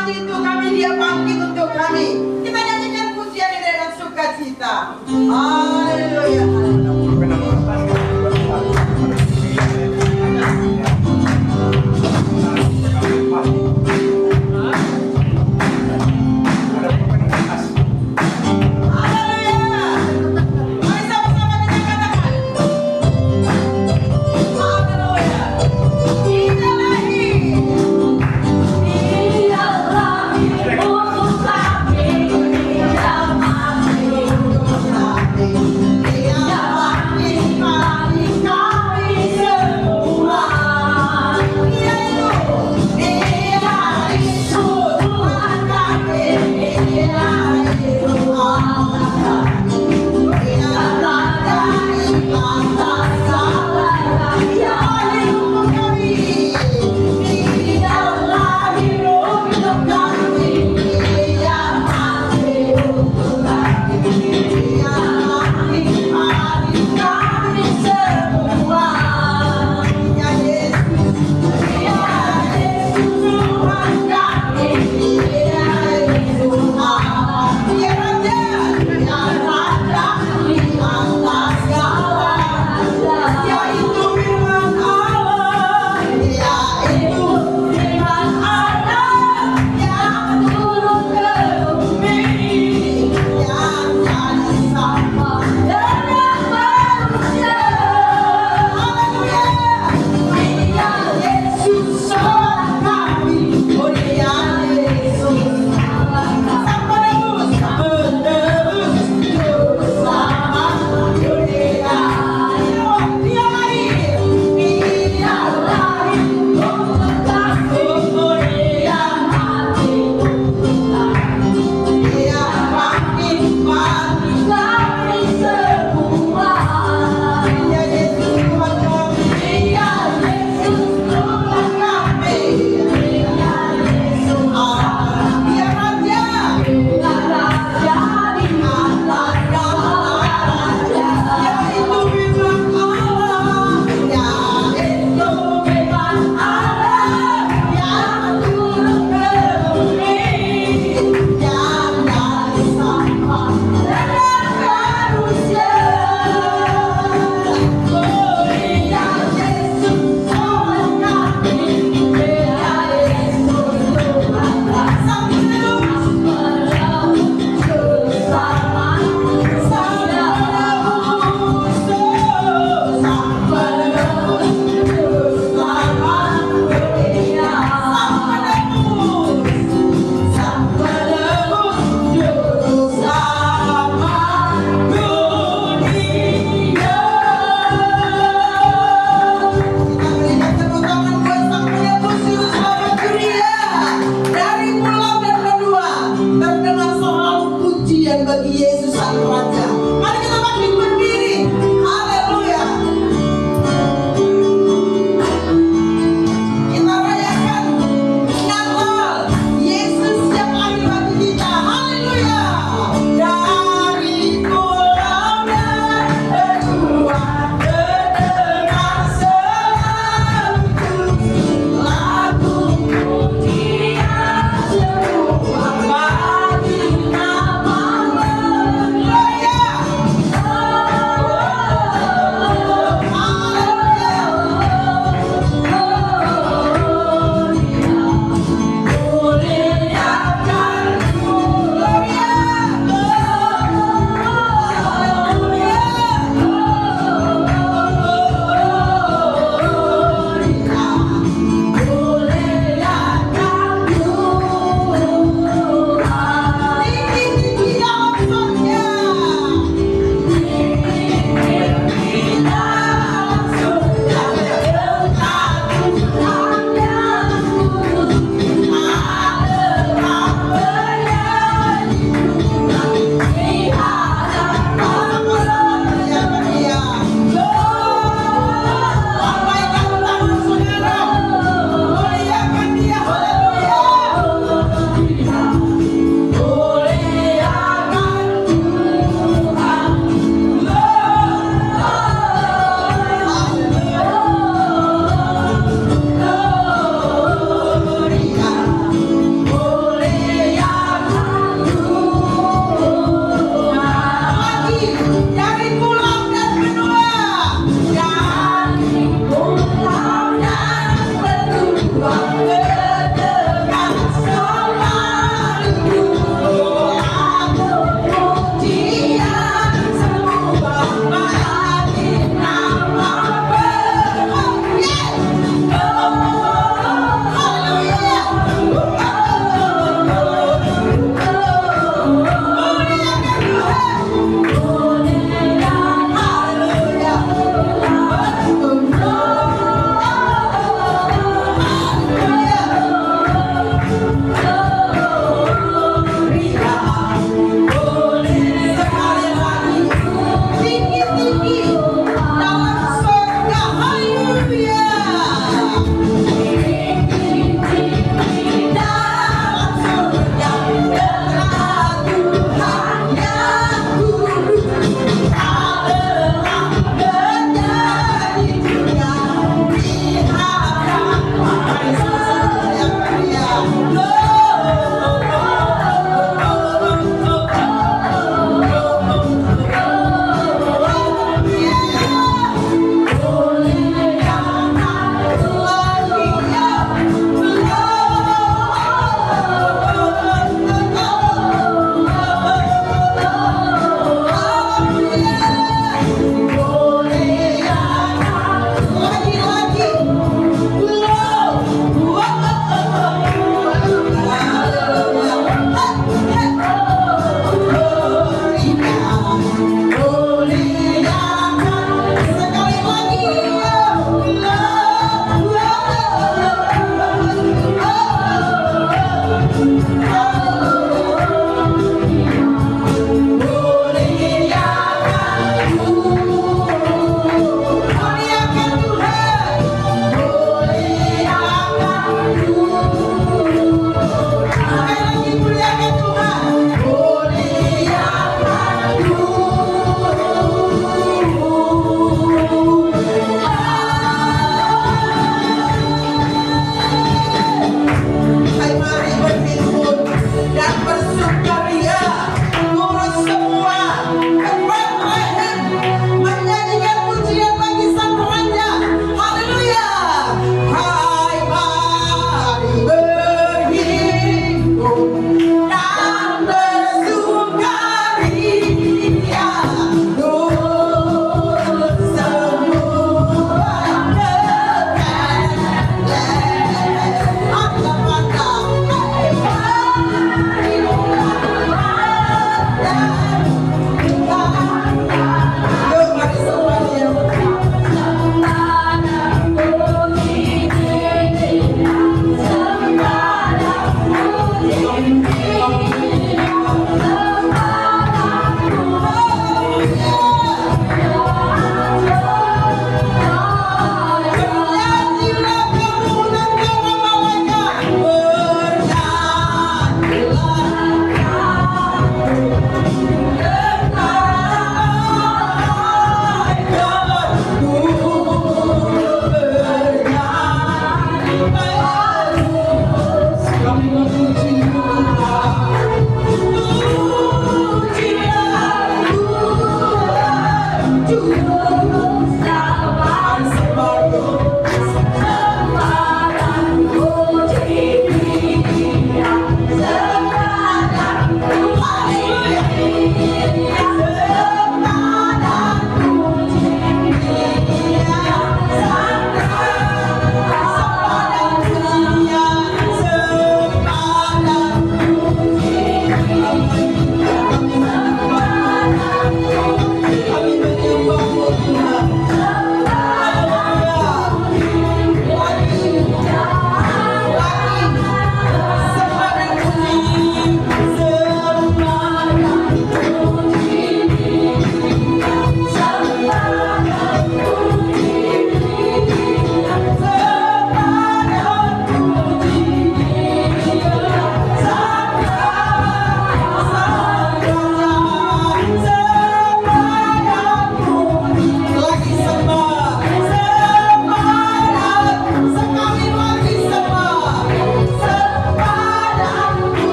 mati untuk kami, dia bangkit untuk kami. Kita nyanyikan pujian ini dengan sukacita. Haleluya. Yeah.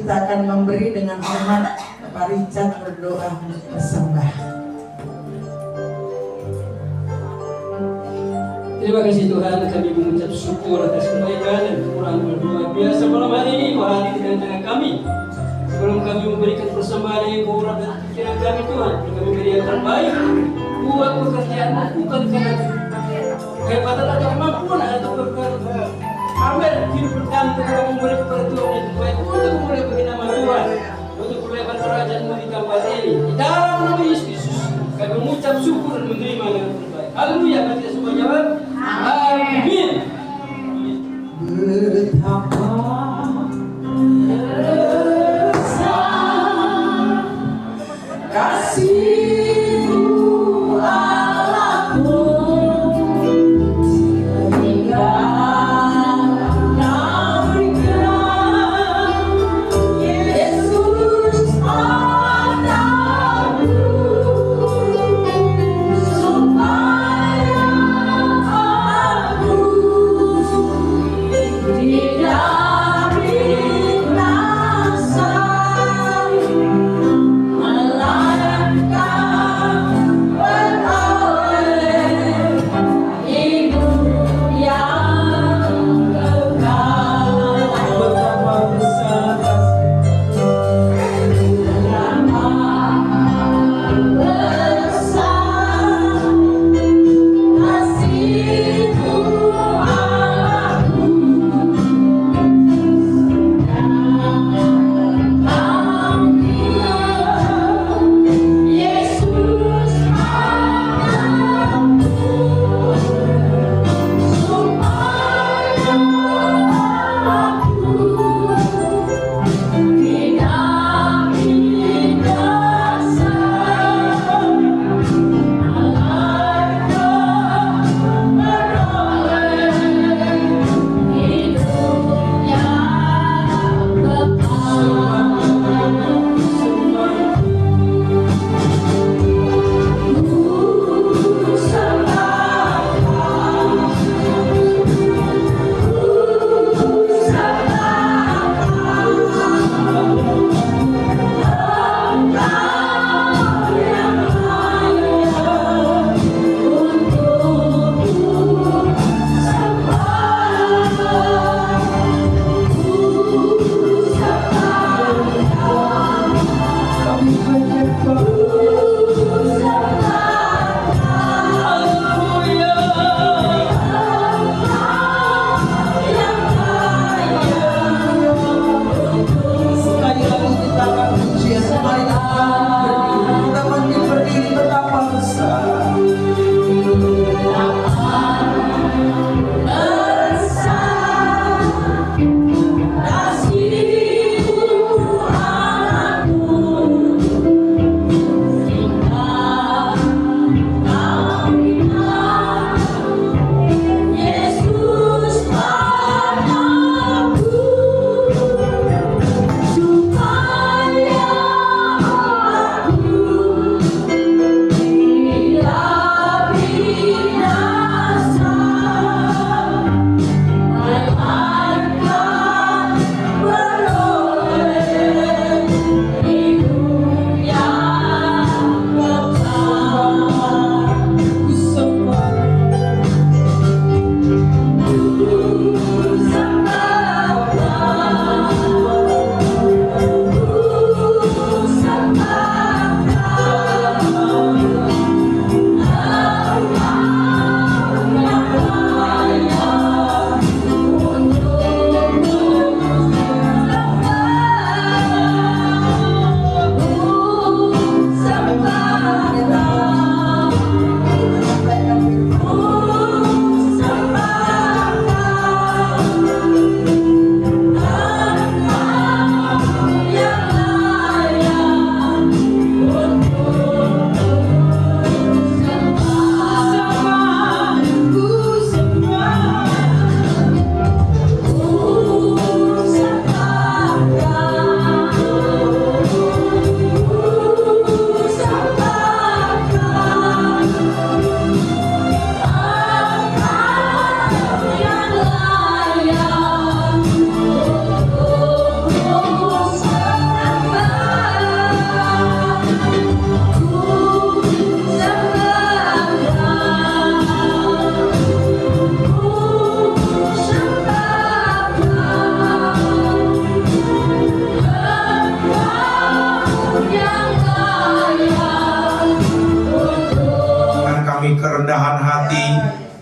kita akan memberi dengan hormat. Pak Richard berdoa bersembah. Terima kasih Tuhan, kami mengucap syukur atas kebaikan dan kekurangan luar biasa malam hari ini. Kau hadir di tengah kami. Sebelum kami memberikan persembahan yang kau urap dan pikiran kami Tuhan, kami beri yang terbaik. Buat pekerjaanmu bukan karena kehebatan atau kemampuan atau perkara pamer hidup kami, tapi kami memberi kepada Tuhan yang terbaik untuk memulai bagi nama Tuhan, untuk melebar kerajaan-Mu di tempat ini. Di dalam nama Yesus Kristus, kami mengucap syukur dan menerima yang terbaik. Haleluya, kami kita semua jawab. Amin. Betapa besar kasih-Mu Allahku, sehingga Kau berikan Yesus anakmu, supaya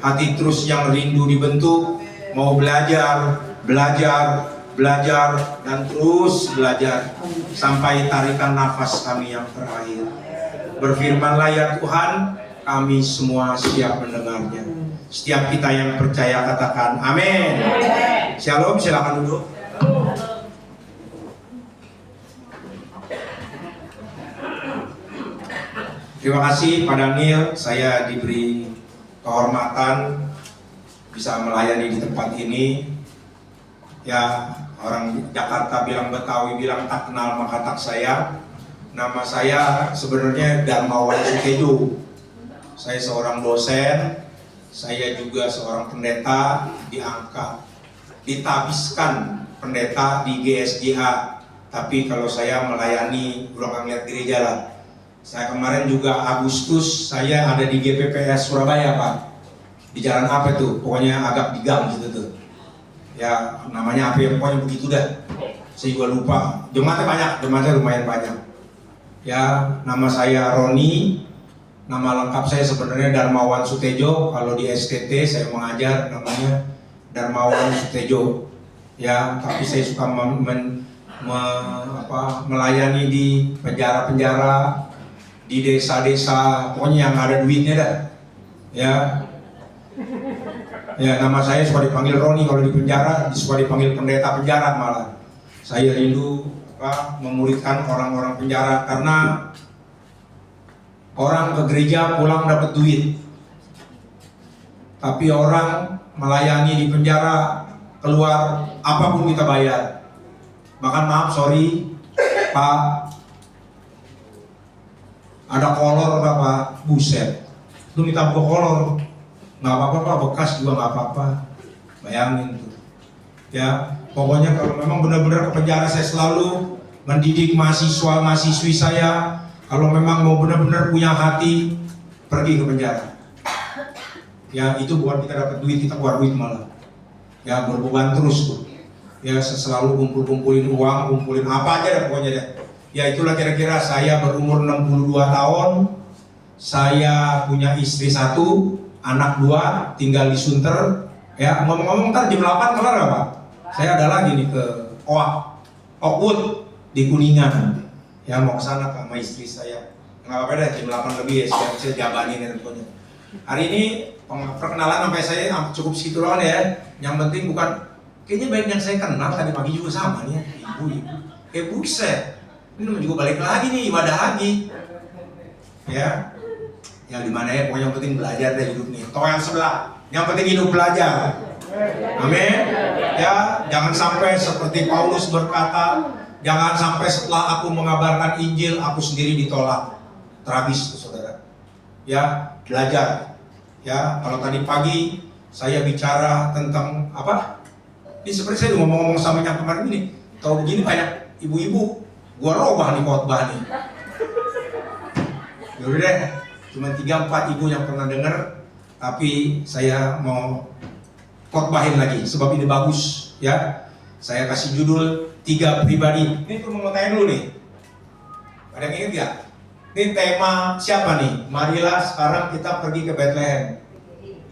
hati terus yang rindu dibentuk, mau belajar, dan terus belajar sampai tarikan nafas kami yang terakhir. Berfirmanlah ya Tuhan, kami semua siap mendengarnya. Setiap kita yang percaya katakan amin. Shalom, silakan duduk. Terima kasih Pak Daniel, saya diberi kehormatan bisa melayani di tempat ini. Ya, orang Jakarta bilang Betawi bilang tak kenal maka tak sayang. Nama saya sebenarnya Darmawan Sutejo. Saya seorang dosen, saya juga seorang pendeta, diangkat, ditabiskan pendeta di GSGA. Tapi kalau saya melayani belakang lihat gereja lah. Saya kemarin juga Agustus saya ada di GPPS Surabaya Pak. Di jalan apa tuh? Pokoknya agak di gang gitu tuh. Ya namanya apa ya, pokoknya begitu dah. Saya juga lupa. Jemaatnya lumayan banyak. Ya nama saya Roni. Nama lengkap saya sebenarnya Darmawan Sutejo. Kalau di STT saya mengajar namanya Darmawan Sutejo. Ya tapi saya suka melayani di penjara-penjara, di desa-desa, pokoknya yang ada duitnya dah. Ya nama saya suka dipanggil Roni kalau di penjara, suka dipanggil pendeta penjara malah. Saya rindu memuridkan orang-orang penjara karena orang ke gereja pulang dapat duit, tapi orang melayani di penjara keluar apapun kita bayar. Bahkan maaf sorry Pak, ada kolor nggak Pak? Buset, lu minta buka kolor, nggak apa-apa Pak, bekas juga nggak apa-apa. Bayangin tuh. Ya, pokoknya kalau memang benar-benar ke penjara saya selalu mendidik mahasiswa-mahasiswi saya. Kalau memang mau benar-benar punya hati, pergi ke penjara. Ya, itu bukan kita dapat duit, kita keluar duit malah. Ya, berbeban terus tuh. Ya, selalu kumpulin uang, kumpulin apa aja deh pokoknya deh. Ya itulah kira-kira saya berumur 62 tahun, saya punya istri 1, anak 2, tinggal di Sunter. Ya ngomong-ngomong ntar jam 8 kelar gak Pak? Saya ada lagi nih ke Oakwood di Kuningan. Ya mau ke sana sama istri saya. Nggak apa-apa deh, jam 8 lebih ya saya jabanin ya tentunya. Hari ini perkenalan sampai saya cukup segitu doang ya. Yang penting bukan, kayaknya baik yang saya kenal tadi pagi juga sama nih ibu. Buset. Ini juga balik lagi nih, ibadah lagi. Ya dimana ya, pokoknya yang penting belajar dari hidup nih. Toh yang sebelah, yang penting hidup belajar. Amin. Ya, jangan sampai seperti Paulus berkata, jangan sampai setelah aku mengabarkan Injil, aku sendiri ditolak. Tragis saudara. Ya, belajar. Ya, kalau tadi pagi saya bicara tentang apa? Ini seperti saya ngomong-ngomong sama yang kemarin ini. Tahu begini banyak ibu-ibu. Gua robah nih khotbah nih. Yaudah deh, cuma 3-4 ibu yang pernah dengar, tapi saya mau khotbahin lagi sebab ini bagus ya. Saya kasih judul 3 pribadi. Ini tuh mau tanya dulu nih. Ada yang ingat ya? Ini tema siapa nih? Marilah sekarang kita pergi ke Bethlehem.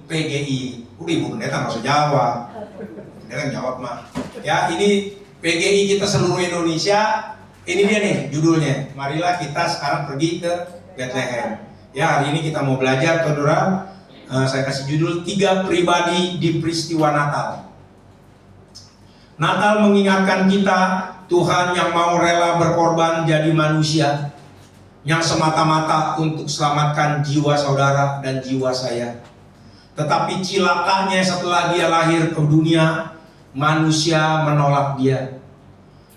PGI. Udah ibu pendeta nggak usah jawab. Pendeta jawab mah. Ya ini PGI kita seluruh Indonesia. Ini dia nih judulnya, marilah kita sekarang pergi ke Bethlehem. Ya hari ini kita mau belajar saudara, saya kasih judul 3 pribadi di peristiwa Natal. Natal mengingatkan kita Tuhan yang mau rela berkorban jadi manusia, yang semata-mata untuk selamatkan jiwa saudara dan jiwa saya. Tetapi cilakanya setelah dia lahir ke dunia, manusia menolak dia.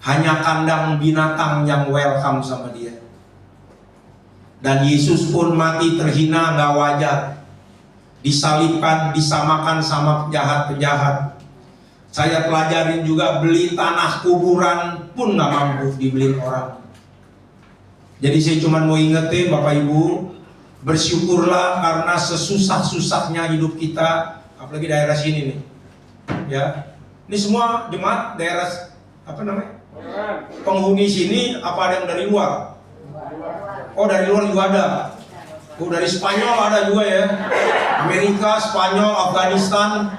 Hanya kandang binatang yang welcome sama dia. Dan Yesus pun mati terhina, gak wajar. Disalibkan, disamakan sama penjahat-penjahat. Saya pelajarin juga beli tanah kuburan pun gak mampu dibeli orang. Jadi saya cuma mau ingetin Bapak Ibu, bersyukurlah karena sesusah-susahnya hidup kita, apalagi daerah sini nih. Ya, ini semua jemaat daerah apa namanya? Penghuni sini apa ada yang dari luar? Oh dari luar juga ada. dari Spanyol ada juga ya. Amerika, Spanyol, Afghanistan.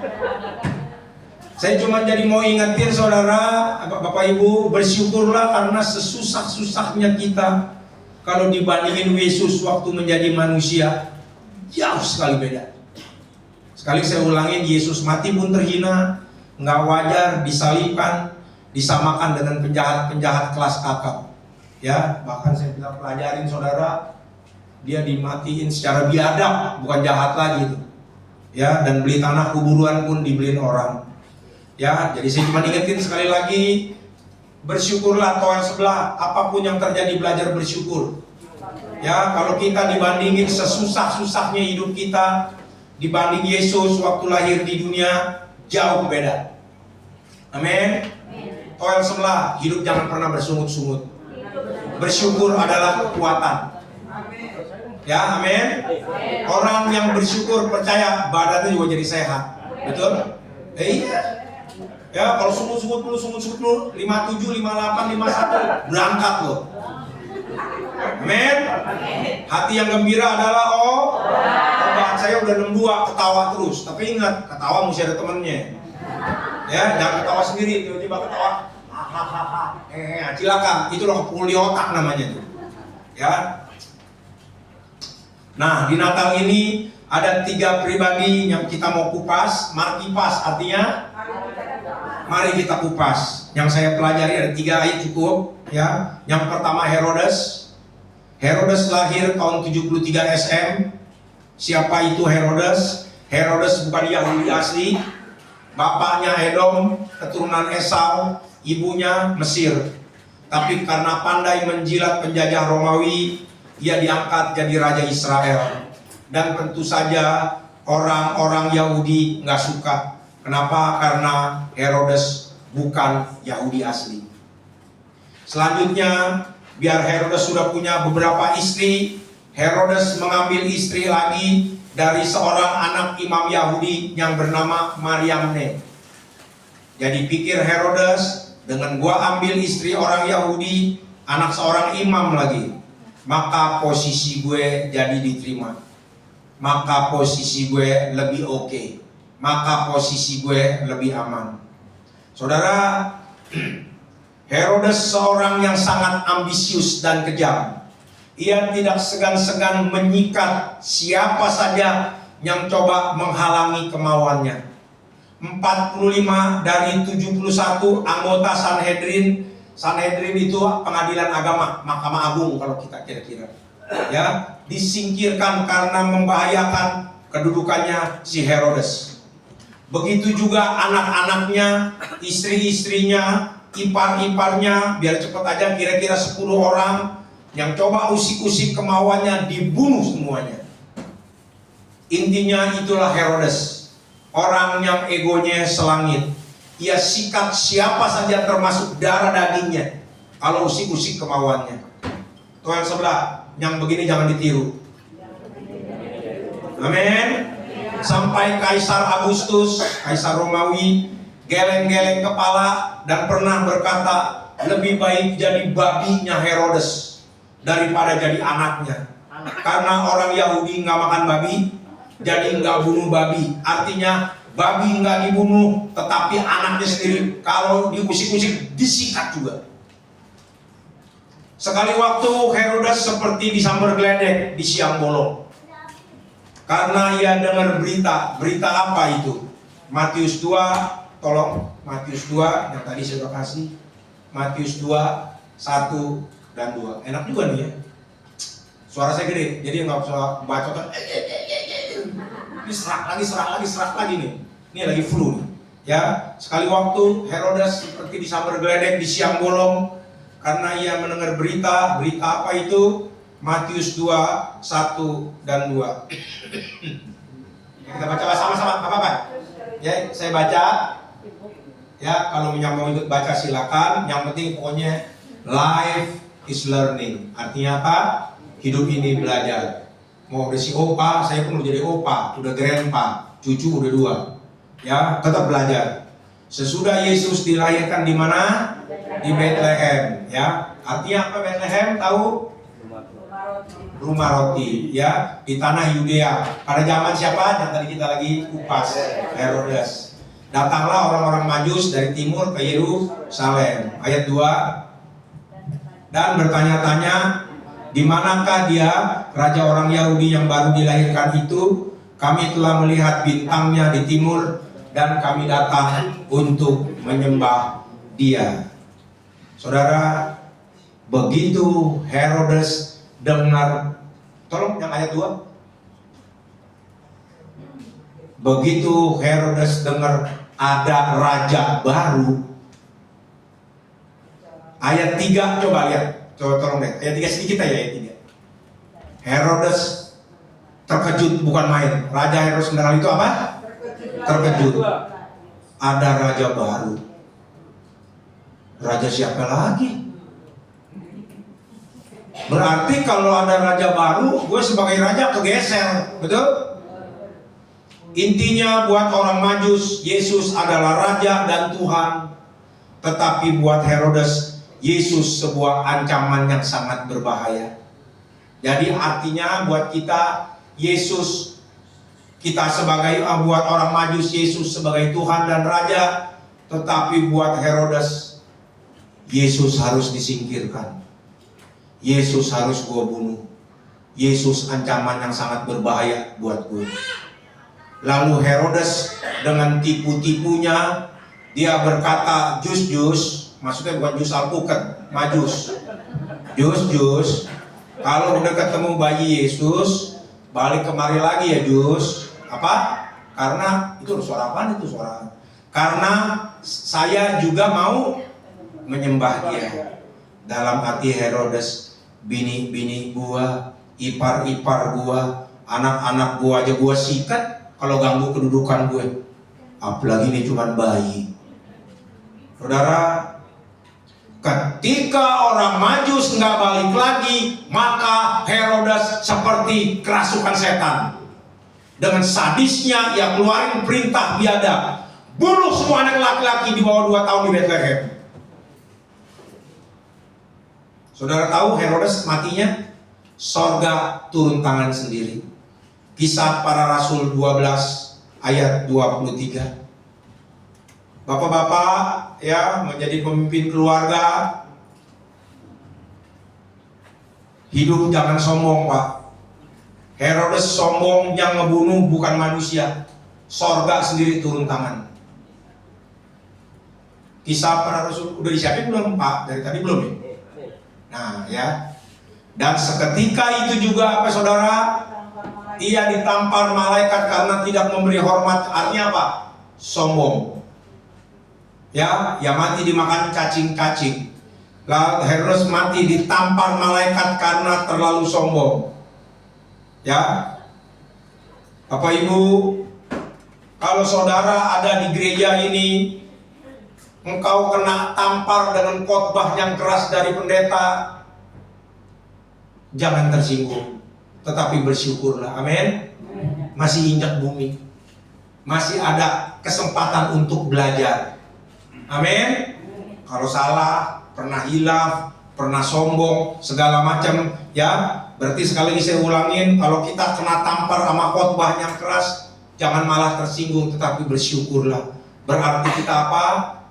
Saya cuma jadi mau ingetin saudara, Bapak Ibu, bersyukurlah karena sesusah-susahnya kita kalau dibandingin Yesus waktu menjadi manusia, jauh sekali beda. Sekali saya ulangin, Yesus mati pun terhina, nggak wajar, disalibkan, disamakan dengan penjahat-penjahat kelas kakap. Ya, bahkan saya bilang pelajarin saudara, dia dimatiin secara biadab, bukan jahat lagi itu. Ya, dan beli tanah kuburan pun dibeliin orang. Ya, jadi saya cuma ingetin sekali lagi, bersyukurlah toel sebelah, apapun yang terjadi belajar bersyukur. Ya, kalau kita dibandingin sesusah-susahnya hidup kita, dibanding Yesus waktu lahir di dunia, jauh beda. Amin. Toel sebelah, hidup jangan pernah bersungut-sungut. Bersyukur adalah kekuatan. Ya, amin. Orang yang bersyukur percaya badannya juga jadi sehat. Betul? Iya. Ya, kalau sungut-sungut dulu, 57, 58, 51, berangkat loh. Amin. Hati yang gembira adalah obat. Saya udah 62 ketawa terus. Tapi ingat, ketawa mesti ada temennya. Ya, jangan ketawa sendiri, tiba-tiba ketawa. Hahaha. Silakan, itu loh pulih otak namanya tuh. Ya. Nah, di Natal ini ada 3 pribadi yang kita mau kupas. Markipas artinya mari kita kupas. Yang saya pelajari ada 3 ayat cukup. Ya, yang pertama Herodes. Herodes lahir tahun 73 SM. Siapa itu Herodes? Herodes bukan Yahudi asli. Bapaknya Edom, keturunan Esau, ibunya Mesir. Tapi karena pandai menjilat penjajah Romawi, dia diangkat jadi raja Israel. Dan tentu saja orang-orang Yahudi nggak suka. Kenapa? Karena Herodes bukan Yahudi asli. Selanjutnya, biar Herodes sudah punya beberapa istri, Herodes mengambil istri lagi dari seorang anak imam Yahudi yang bernama Mariamne. Jadi pikir Herodes, dengan gua ambil istri orang Yahudi, anak seorang imam lagi, maka posisi gue jadi diterima. Maka posisi gue lebih oke. Maka posisi gue lebih aman. Saudara, Herodes seorang yang sangat ambisius dan kejam. Ia tidak segan-segan menyikat siapa saja yang coba menghalangi kemauannya. 45 dari 71 anggota Sanhedrin. Sanhedrin itu pengadilan agama, Mahkamah Agung kalau kita kira-kira. Ya, disingkirkan karena membahayakan kedudukannya si Herodes. Begitu juga anak-anaknya, istri-istrinya, ipar-iparnya, biar cepat aja kira-kira 10 orang yang coba usik-usik kemauannya dibunuh semuanya. Intinya itulah Herodes, orang yang egonya selangit. Ia sikat siapa saja termasuk darah dagingnya kalau usik-usik kemauannya. Tuh yang sebelah, yang begini jangan ditiru. Amin. Sampai Kaisar Agustus, Kaisar Romawi, geleng-geleng kepala dan pernah berkata, lebih baik jadi babinya Herodes daripada jadi anaknya. Karena orang Yahudi nggak makan babi, jadi nggak bunuh babi. Artinya babi nggak dibunuh, tetapi anaknya sendiri kalau diusik-usik disikat juga. Sekali waktu Herodes seperti disambar geledek di siang bolong. Karena ia dengar berita apa itu? Matius 2, tolong Matius 2 yang tadi saya kasih. Matius 2, 1 dan 2. Enak juga nih ya. Suara saya gede, jadi nggak usah bacotan. Ini serak lagi nih. Ini lagi flu nih. Ya, sekali waktu Herodes seperti disambar geledek di siang bolong karena ia mendengar berita apa itu? Matius 2, 1 dan 2. Kita baca sama-sama, apa-apa? Ya, saya baca. Ya, kalau yang mau ikut baca silakan. Yang penting pokoknya life is learning. Artinya apa? Hidup ini belajar. Mau udah si opa, saya pun udah jadi opa, udah grandpa, cucu udah 2. Ya, tetap belajar. Sesudah Yesus dilahirkan di mana? Di Bethlehem. Ya, artinya apa Bethlehem? Tahu? Rumah roti, ya, di tanah Yudea. Pada zaman siapa? Yang tadi kita lagi kupas, Herodes. Datanglah orang-orang Majus dari timur ke Yerusalem. Ayat 2. Dan bertanya-tanya, di manakah dia, raja orang Yahudi yang baru dilahirkan itu? Kami telah melihat bintangnya di timur dan kami datang untuk menyembah dia. Saudara, begitu Herodes dengar, tolong yang ayat 2. Begitu Herodes dengar ada raja baru. Ayat 3, coba lihat. Coba tolong deh. Ayat 3 sedikit aja, ayat 3. Herodes terkejut, bukan main. Raja Herodes mendengar itu apa? Terkejut. Ada raja baru. Raja siapa lagi? Berarti kalau ada raja baru, gue sebagai raja kegeser, betul? Intinya buat orang Majus, Yesus adalah raja dan Tuhan. Tetapi buat Herodes, Yesus sebuah ancaman yang sangat berbahaya. Jadi artinya buat kita, Yesus, kita sebagai, buat orang Majus, Yesus sebagai Tuhan dan Raja. Tetapi buat Herodes, Yesus harus disingkirkan. Yesus harus gue bunuh. Yesus ancaman yang sangat berbahaya buat gue. Lalu Herodes dengan tipu-tipunya, dia berkata, jus, maksudnya bukan jus alpukat, majus. Jus, kalau udah ketemu bayi Yesus, balik kemari lagi ya jus. Apa? Karena itu suara apaan itu suara? Karena saya juga mau menyembah dia. Dalam hati Herodes, bini-bini gua, ipar-ipar gua, anak-anak gua aja gua sikat kalau ganggu kedudukan gue. Apalagi ini cuma bayi. Saudara, ketika orang Majus nggak balik lagi, maka Herodes seperti kerasukan setan. Dengan sadisnya, ia keluarin perintah biadab, bunuh semua anak laki-laki di bawah 2 tahun di Bethlehem. Saudara tahu Herodes matinya? Sorga turun tangan sendiri. Kisah Para Rasul 12 ayat 23. Bapak-bapak ya, menjadi pemimpin keluarga, hidup jangan sombong, Pak. Herodes sombong, yang ngebunuh bukan manusia. Sorga sendiri turun tangan. Kisah Para Rasul udah disiapin belum, Pak? Dari tadi belum ya? Nah ya. Dan seketika itu juga apa saudara? Ia ditampar malaikat karena tidak memberi hormat. Artinya apa? Sombong. Ya, yang mati dimakan cacing-cacing. Lalu Herodes mati ditampar malaikat karena terlalu sombong. Ya, Bapak Ibu, kalau saudara ada di gereja ini, engkau kena tampar dengan khotbah yang keras dari pendeta, jangan tersinggung, tetapi bersyukurlah. Amin. Masih injak bumi, masih ada kesempatan untuk belajar. Amin. Kalau salah, pernah hilaf, pernah sombong, segala macam, ya. Berarti sekali lagi saya ulangin, kalau kita kena tampar sama khotbah yang keras, jangan malah tersinggung, tetapi bersyukurlah. Berarti kita apa?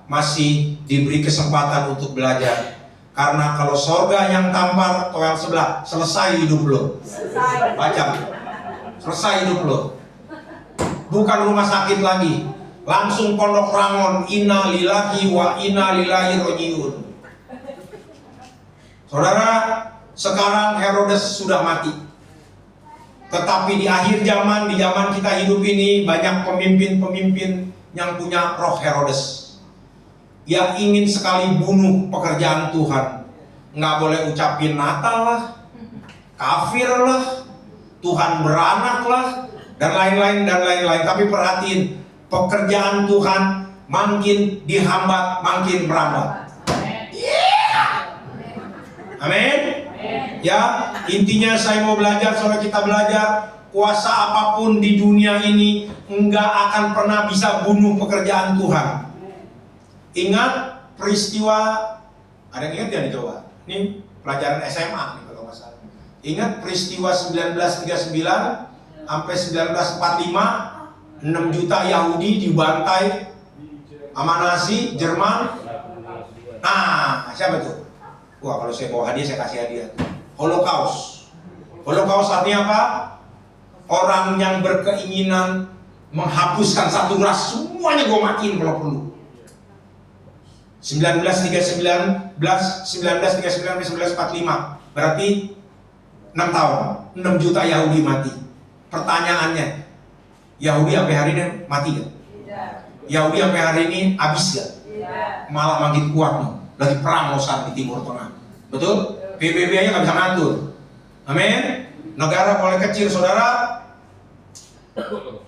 Masih diberi kesempatan untuk belajar. Karena kalau sorga yang tampar, toel sebelah, selesai hidup lo. Baca, selesai hidup lo. Bukan rumah sakit lagi, langsung pondok rangon. Inna lillahi wa inna ilaihi rajiun. Saudara, sekarang Herodes sudah mati. Tetapi di akhir zaman, di zaman kita hidup ini, banyak pemimpin-pemimpin yang punya roh Herodes, yang ingin sekali bunuh pekerjaan Tuhan. Nggak boleh ucapin Natal lah, kafir lah, Tuhan beranak lah, dan lain-lain dan lain-lain. Tapi perhatiin, pekerjaan Tuhan makin dihambat, makin merambat. Amin. Ya, intinya saya mau belajar, saudara, kita belajar, kuasa apapun di dunia ini enggak akan pernah bisa bunuh pekerjaan Tuhan. Ingat peristiwa, ada yang ingat ya nih coba? Ini pelajaran SMA nih kalau nggak salah. Ingat peristiwa 1939 sampai 1945, 6 juta Yahudi dibantai sama Nazi, Jerman. Nah, siapa tuh? Wah, kalau saya bawa hadiah, saya kasih hadiah. Holocaust. Holocaust artinya apa? Orang yang berkeinginan menghapuskan satu ras, semuanya gue matiin kalau perlu. 1939 1945, berarti 6 tahun, 6 juta Yahudi mati. Pertanyaannya, Yahudi sampai hari ini mati gak? Yahudi sampai hari ini habis gak? Malah makin kuat nih. Lagi perang Mossad di Timur Tengah. Betul? PBB nya gak bisa ngatur. Amin. Negara boleh kecil, saudara.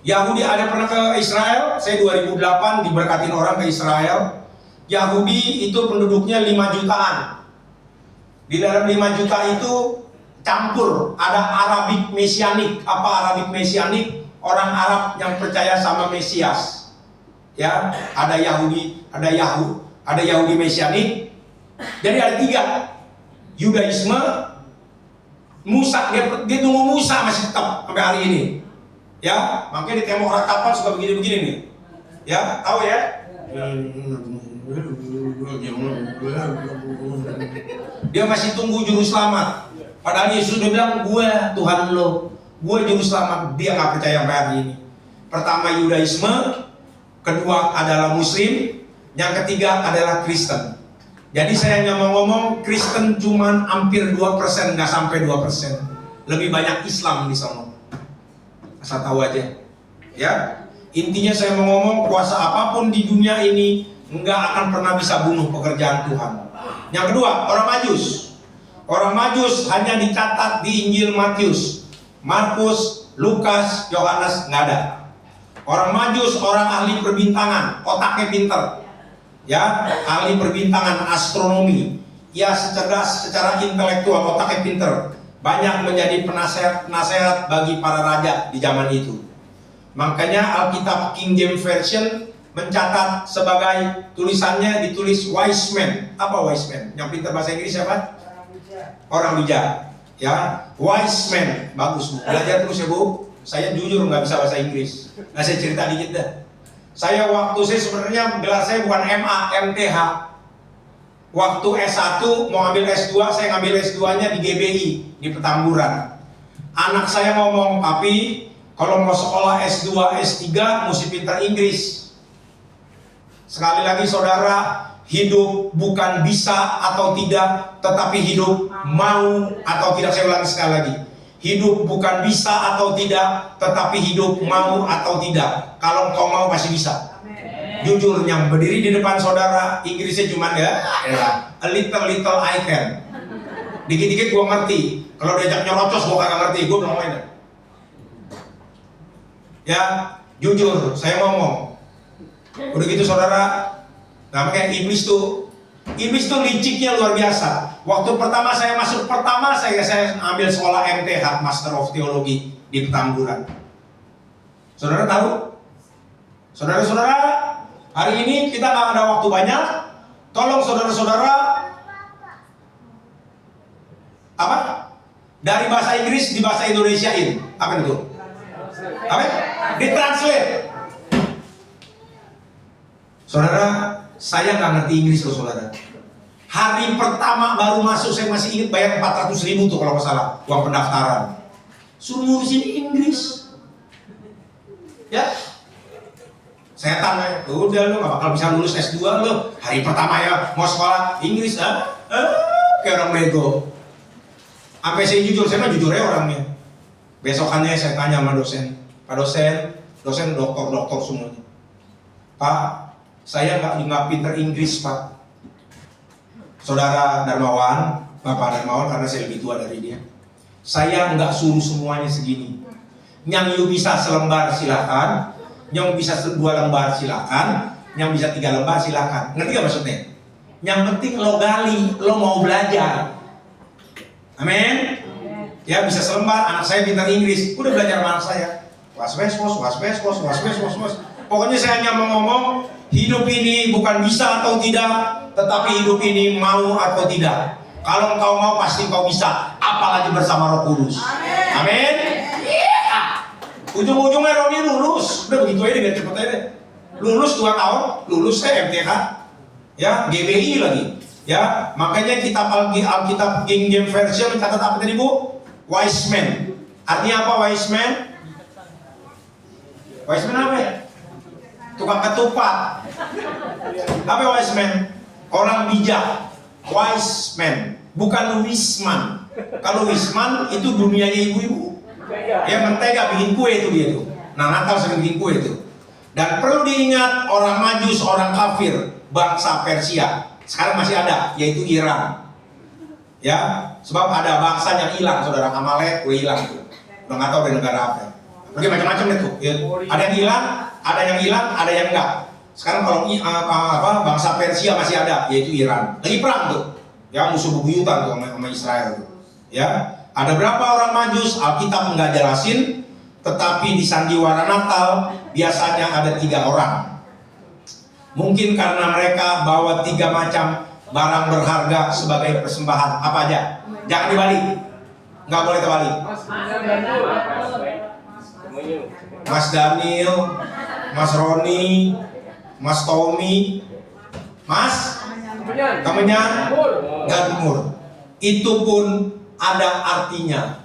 Yahudi ada pernah ke Israel. Saya 2008 diberkatin orang ke Israel. Yahudi itu penduduknya 5 jutaan. Di dalam 5 juta itu campur, ada Arabik Mesianik. Apa Arabik Mesianik? Orang Arab yang percaya sama Mesias. Ya, ada Yahudi, ada Yahudi Mesianik. Jadi ada 3. Yudaisme, Musa, dia tunggu Musa masih tetap sampai hari ini. Ya, makanya di tembok ratapan suka begini-begini nih. Ya, tahu ya? Dia masih tunggu juru selamat. Padahal Yesus udah bilang, gue Tuhan lo, gue juru selamat. Dia nggak percaya sampai hari ini. Pertama Yudaisme, kedua adalah Muslim, yang ketiga adalah Kristen. Jadi saya hanya mau ngomong Kristen cuman hampir 2%, nggak sampai 2%. Lebih banyak Islam di sana. Asal tahu aja. Ya, intinya saya mau ngomong kuasa apapun di dunia ini nggak akan pernah bisa bunuh pekerjaan Tuhan. Yang kedua, orang Majus. Orang Majus hanya dicatat di Injil Matius, Markus, Lukas, Yohanes, nggak ada. Orang Majus orang ahli perbintangan, otaknya pinter, ya, ahli perbintangan, astronomi, ya, cerdas secara intelektual, otaknya pinter, banyak menjadi penasehat bagi para raja di zaman itu. Makanya Alkitab King James Version mencatat sebagai tulisannya ditulis wise man. Apa wise man? Yang pintar bahasa Inggris siapa? Orang bijak. Ya, wise man. Bagus Bu. Belajar terus ya Bu. Saya jujur nggak bisa bahasa Inggris. Nah, saya cerita dikit dah. Saya sebenarnya gelar saya bukan MA, MTH. Waktu S1 mau ambil S2, saya ngambil S2-nya di GBI di Petamburan. Anak saya ngomong, "Papi, kalau mau sekolah S2, S3 mesti pintar Inggris." Sekali lagi saudara, hidup bukan bisa atau tidak, tetapi hidup mau atau tidak. Saya ulangi sekali lagi. Hidup bukan bisa atau tidak, tetapi hidup mau atau tidak. Kalau engkau mau pasti bisa. Jujur, yang berdiri di depan saudara, Inggrisnya cuma ya, a little I can. Dikit-dikit gua ngerti. Kalau diajak nyerocos gua kagak ngerti, gua belum main. Ya, jujur, saya ngomong. Udah gitu saudara, namanya iblis tuh liciknya luar biasa. Waktu pertama saya masuk saya ambil sekolah MTH, Master of Theology di Petamburan. Saudara tahu? Saudara-saudara, hari ini kita nggak ada waktu banyak. Tolong saudara-saudara, apa? Dari bahasa Inggris di bahasa Indonesiain. Apa itu? Apa? Ditranslate. Saudara, saya nggak ngerti Inggris loh saudara. Hari pertama baru masuk saya masih ingat bayar 400.000 tuh kalau nggak salah uang pendaftaran. Suruh ngurusin Inggris. Ya, saya tanya, udah lo nggak bakal bisa lulus S2 lo. Hari pertama ya mau sekolah Inggris, kayak orang bego. Sampai saya jujur, saya mah jujur ya orangnya. Besokannya saya tanya sama dosen, Pak dosen dokter semuanya. Pak, saya nggak pinter Inggris Pak. Saudara Darmawan, Bapak Darmawan, karena saya lebih tua dari dia. Saya nggak suruh semuanya segini. Yang you bisa selembar silakan, yang bisa 2 lembar silakan, yang bisa 3 lembar silakan. Ngerti gak maksudnya? Yang penting lo gali, lo mau belajar. Amin. Ya bisa selembar, anak saya pintar Inggris, udah belajar sama anak saya. Was. Pokoknya saya hanya mau ngomong, hidup ini bukan bisa atau tidak, tetapi hidup ini mau atau tidak. Kalau engkau mau pasti engkau bisa. apalagi bersama Roh Kudus. Amin. Ujung-ujungnya Roni lulus, udah begitu aja biar cepet aja. Lulus 2 tahun, lulus saya MTH, ya GBI lagi, ya makanya Alkitab King James Version catat apa tadi Bu? Wise man. Artinya apa wise man? Wise man apa ya? Tukang ketupat. Apa wise man? Orang bijak. Wise man, bukan wisman. Kalau wisman itu dunianya ibu-ibu. Ya mentega bikin kue itu dia tuh. Nah Natal sering bikin kue itu. Dan perlu diingat orang Majus, orang kafir, bangsa Persia sekarang masih ada, yaitu Iran. Ya, sebab ada bangsa yang hilang, saudara. Amalek udah hilang tuh. Udah nggak tahu dari negara apa. Bagi macam-macam itu. Ya. Ada yang hilang, ada yang enggak. Sekarang kalau bangsa Persia masih ada, yaitu Iran. Lagi perang tuh. Ya musuh bebuyutan tuh sama Israel tuh. Ya. Ada berapa orang Majus, Alkitab nggak jelasin, tetapi di sandiwara Natal biasanya ada 3 orang. Mungkin karena mereka bawa 3 macam barang berharga sebagai persembahan. Apa aja? Jangan dibalik, nggak boleh terbalik. Mas Daniel, Mas Roni, Mas Tommy, Mas Kamenyan, Gadmur. Itu pun ada artinya.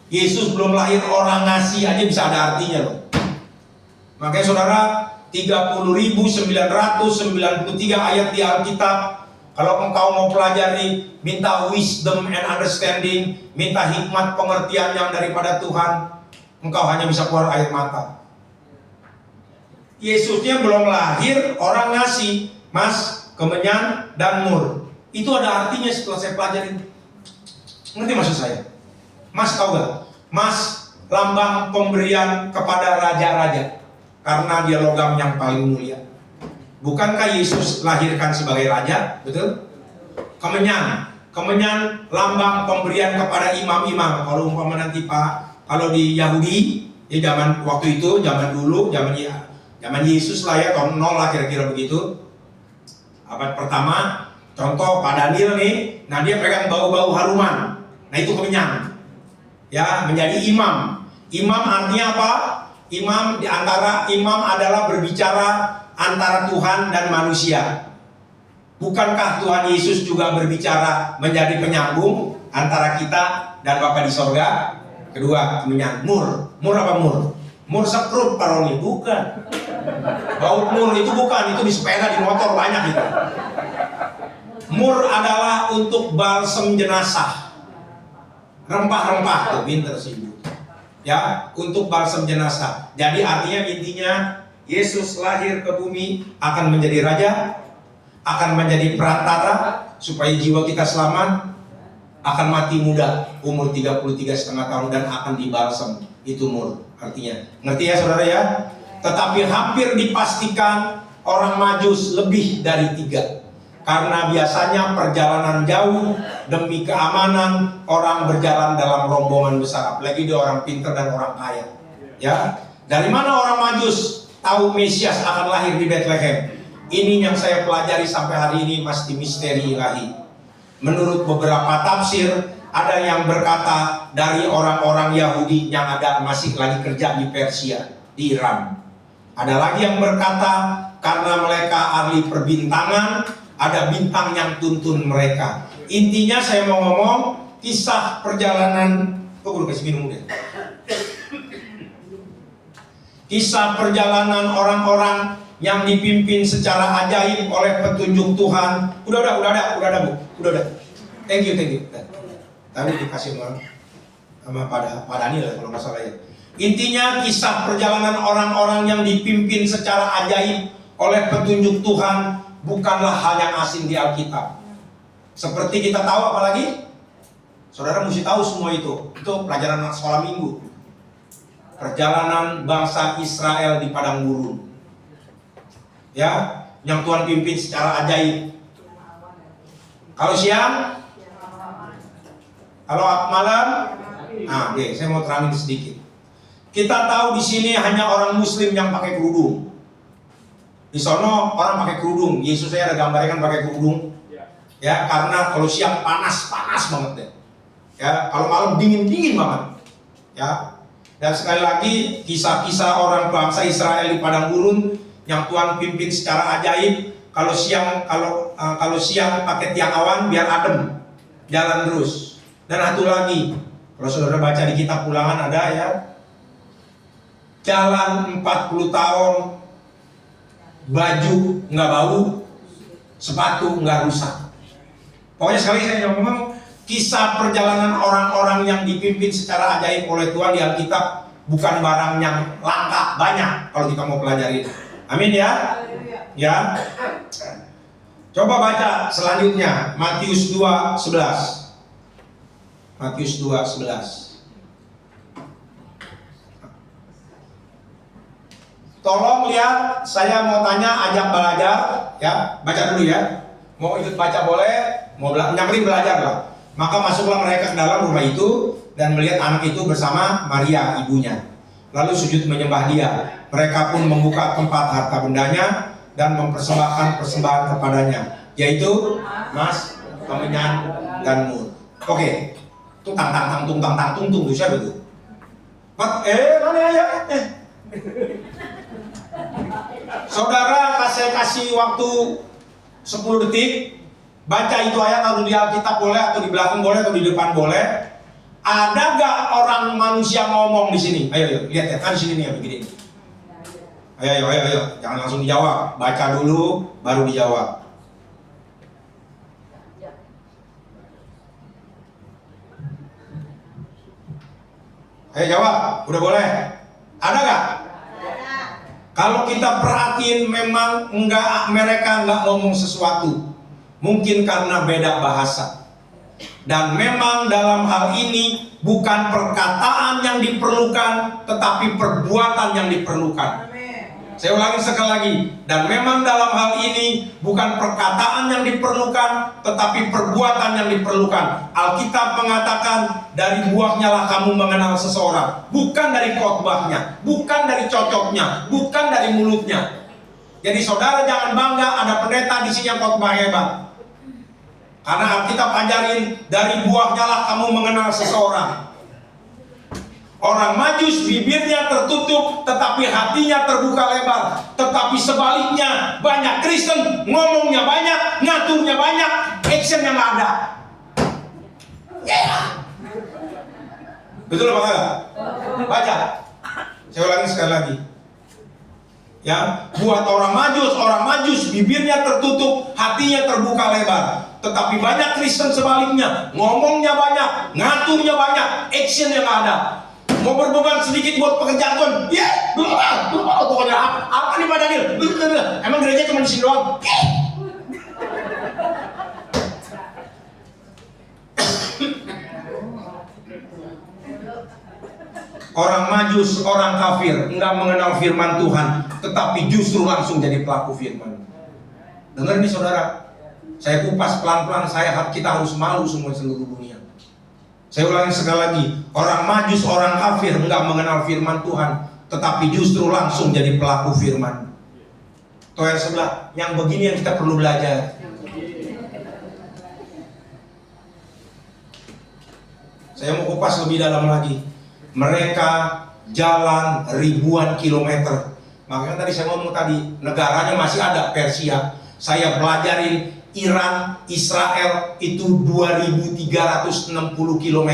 Yesus belum lahir, orang ngasih aja bisa ada artinya loh. Makanya saudara, 30.993 ayat di Alkitab. Kalau engkau mau pelajari, minta wisdom and understanding, minta hikmat pengertian yang daripada Tuhan, engkau hanya bisa keluar air mata. Yesusnya belum lahir, orang ngasih. Mas, Kemenyan, dan Mur. Itu ada artinya setelah saya pelajari. Ngerti maksud saya? Mas tahu gak? Mas lambang pemberian kepada raja-raja, karena dia logam yang paling mulia. Bukankah Yesus lahirkan sebagai raja? Betul? Kemenyan lambang pemberian kepada imam-imam. Kalau umpama nanti kalau di Yahudi, ya zaman waktu itu, zaman dulu, zaman Yesus lah ya, tahun 0 lah kira-kira begitu. Abad pertama, contoh Pak Daniel nih, nah dia pegang bau-bau haruman. Nah itu kemenyan. Ya, menjadi imam. Imam artinya apa? Imam adalah berbicara antara Tuhan dan manusia. Bukankah Tuhan Yesus juga berbicara menjadi penyambung antara kita dan Bapa di sorga? Kedua, kemenyan. Mur apa mur? Mur sekrup paroni, bukan. Bau mur itu bukan, itu di sepeda, di motor banyak itu. Mur adalah untuk balsem jenazah. Rempah-rempah tuh, pinter sih Ibu. Ya, untuk balsem jenazah. Jadi artinya intinya Yesus lahir ke bumi akan menjadi raja, akan menjadi perantara supaya jiwa kita selamat, akan mati muda umur 33,5 tahun dan akan dibalsem. Itu Mur artinya. Ngerti ya saudara ya? Tetapi hampir dipastikan orang Majus lebih dari 3. Karena biasanya perjalanan jauh demi keamanan, orang berjalan dalam rombongan besar, apalagi dia orang pintar dan orang kaya. Ya, dari mana orang Majus tahu Mesias akan lahir di Bethlehem? Ini yang saya pelajari sampai hari ini masih misteri ilahi. Menurut beberapa tafsir, ada yang berkata dari orang-orang Yahudi yang ada masih lagi kerja di Persia, di Iran. Ada lagi yang berkata karena mereka ahli perbintangan, ada bintang yang tuntun mereka. Intinya saya mau ngomong kisah perjalanan. Gue kasih minum deh. Kisah perjalanan orang-orang yang dipimpin secara ajaib oleh petunjuk Tuhan. Udah Bu. Thank you. Tadi dikasih sama Pak Daniel kalau nggak salah ya. Intinya kisah perjalanan orang-orang yang dipimpin secara ajaib oleh petunjuk Tuhan bukanlah hal yang asing di Alkitab. Seperti kita tahu apalagi? Saudara mesti tahu semua itu. Itu pelajaran sekolah minggu. Perjalanan bangsa Israel di padang gurun. Ya, yang Tuhan pimpin secara ajaib. Kalau siang? Kalau malam? Nah, oke, saya mau terangin sedikit. Kita tahu di sini hanya orang Muslim yang pakai kerudung. Di sono orang pakai kerudung. Yesus saya ada gambarnya kan pakai kerudung. Ya, karena kalau siang panas banget deh. Ya, kalau malam dingin banget. Ya. Dan sekali lagi kisah-kisah orang bangsa Israel di padang gurun yang Tuhan pimpin secara ajaib. Kalau siang pakai tiang awan biar adem, jalan terus. Dan satu lagi, kalau saudara baca di kitab Ulangan ada ya, jalan 40 tahun, baju nggak bau, sepatu nggak rusak. Pokoknya sekali saya ngomong, kisah perjalanan orang-orang yang dipimpin secara ajaib oleh Tuhan di Alkitab bukan barang yang langka, banyak kalau kita mau pelajari. Amin ya. Ya. Coba baca selanjutnya Matius 2:11. Matius 2:11. Tolong lihat, saya mau tanya, ajak belajar ya. Baca dulu ya. Mau ikut baca boleh, mau nyamperin belajar lah. Maka masuklah mereka ke dalam rumah itu dan melihat anak itu bersama Maria ibunya. Lalu sujud menyembah dia. Mereka pun membuka tempat harta bendanya dan mempersembahkan persembahan kepadanya, yaitu emas, kemenyan, dan mur. Oke. Tung tang tung itu siapa itu? Mana ayatnya? Saudara, saya kasih waktu 10 detik. Baca itu ayat, atau di Alkitab boleh, atau di belakang boleh, atau di depan boleh. Ada gak orang manusia ngomong di sini? Ayo, lihat ya, kan di sini nih ya, begini. Ayo, jangan langsung dijawab. Baca dulu, baru dijawab. Ayo jawab, udah boleh? Ada gak? Kalau kita perhatiin memang mereka nggak ngomong sesuatu. Mungkin karena beda bahasa. Dan memang dalam hal ini bukan perkataan yang diperlukan, tetapi perbuatan yang diperlukan. Saya ulangi sekali lagi. Dan memang dalam hal ini bukan perkataan yang diperlukan, tetapi perbuatan yang diperlukan. Alkitab mengatakan dari buahnya lah kamu mengenal seseorang. Bukan dari khotbahnya, bukan dari cocoknya, bukan dari mulutnya. Jadi saudara jangan bangga ada pendeta di sini yang khotbah hebat. Karena Alkitab ajarin dari buahnya lah kamu mengenal seseorang. Orang Majus bibirnya tertutup tetapi hatinya terbuka lebar. Tetapi sebaliknya banyak Kristen ngomongnya banyak, ngaturnya banyak, action yang ada. Yeah. Betul apa enggak? Baca. Saya ulangi sekali lagi. Ya, buat orang Majus bibirnya tertutup, hatinya terbuka lebar. Tetapi banyak Kristen sebaliknya, ngomongnya banyak, ngaturnya banyak, action yang ada. Mau berbeban sedikit buat pekerjaan Tuhan, ya, pokoknya apa nih Pak Daniel? Emang gereja cuma di sini doang? Orang Majus, orang kafir, enggak mengenal firman Tuhan, tetapi justru langsung jadi pelaku firman. Dengar nih saudara, saya kupas pelan-pelan, kita harus malu semua seluruh dunia. Saya ulangi sekali lagi, orang Majus, orang kafir enggak mengenal firman Tuhan, tetapi justru langsung jadi pelaku firman. Tuh yang sebelah, yang begini yang kita perlu belajar. Saya mau kupas lebih dalam lagi. Mereka jalan ribuan kilometer. Makanya tadi saya ngomong tadi, negaranya masih ada Persia. Saya belajarin Iran, Israel itu 2360 km.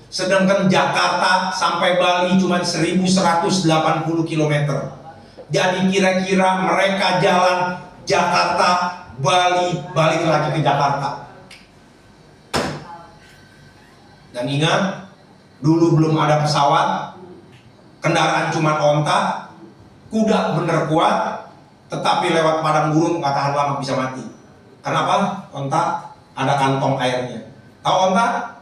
Sedangkan Jakarta sampai Bali cuma 1180 km. Jadi kira-kira mereka jalan Jakarta, Bali, balik lagi ke Jakarta. Dan ingat, dulu belum ada pesawat, kendaraan cuma onta, kuda bener kuat, tetapi lewat padang gurun nggak tahan lama bisa mati. Kenapa? Onta ada kantong airnya. Tahu onta?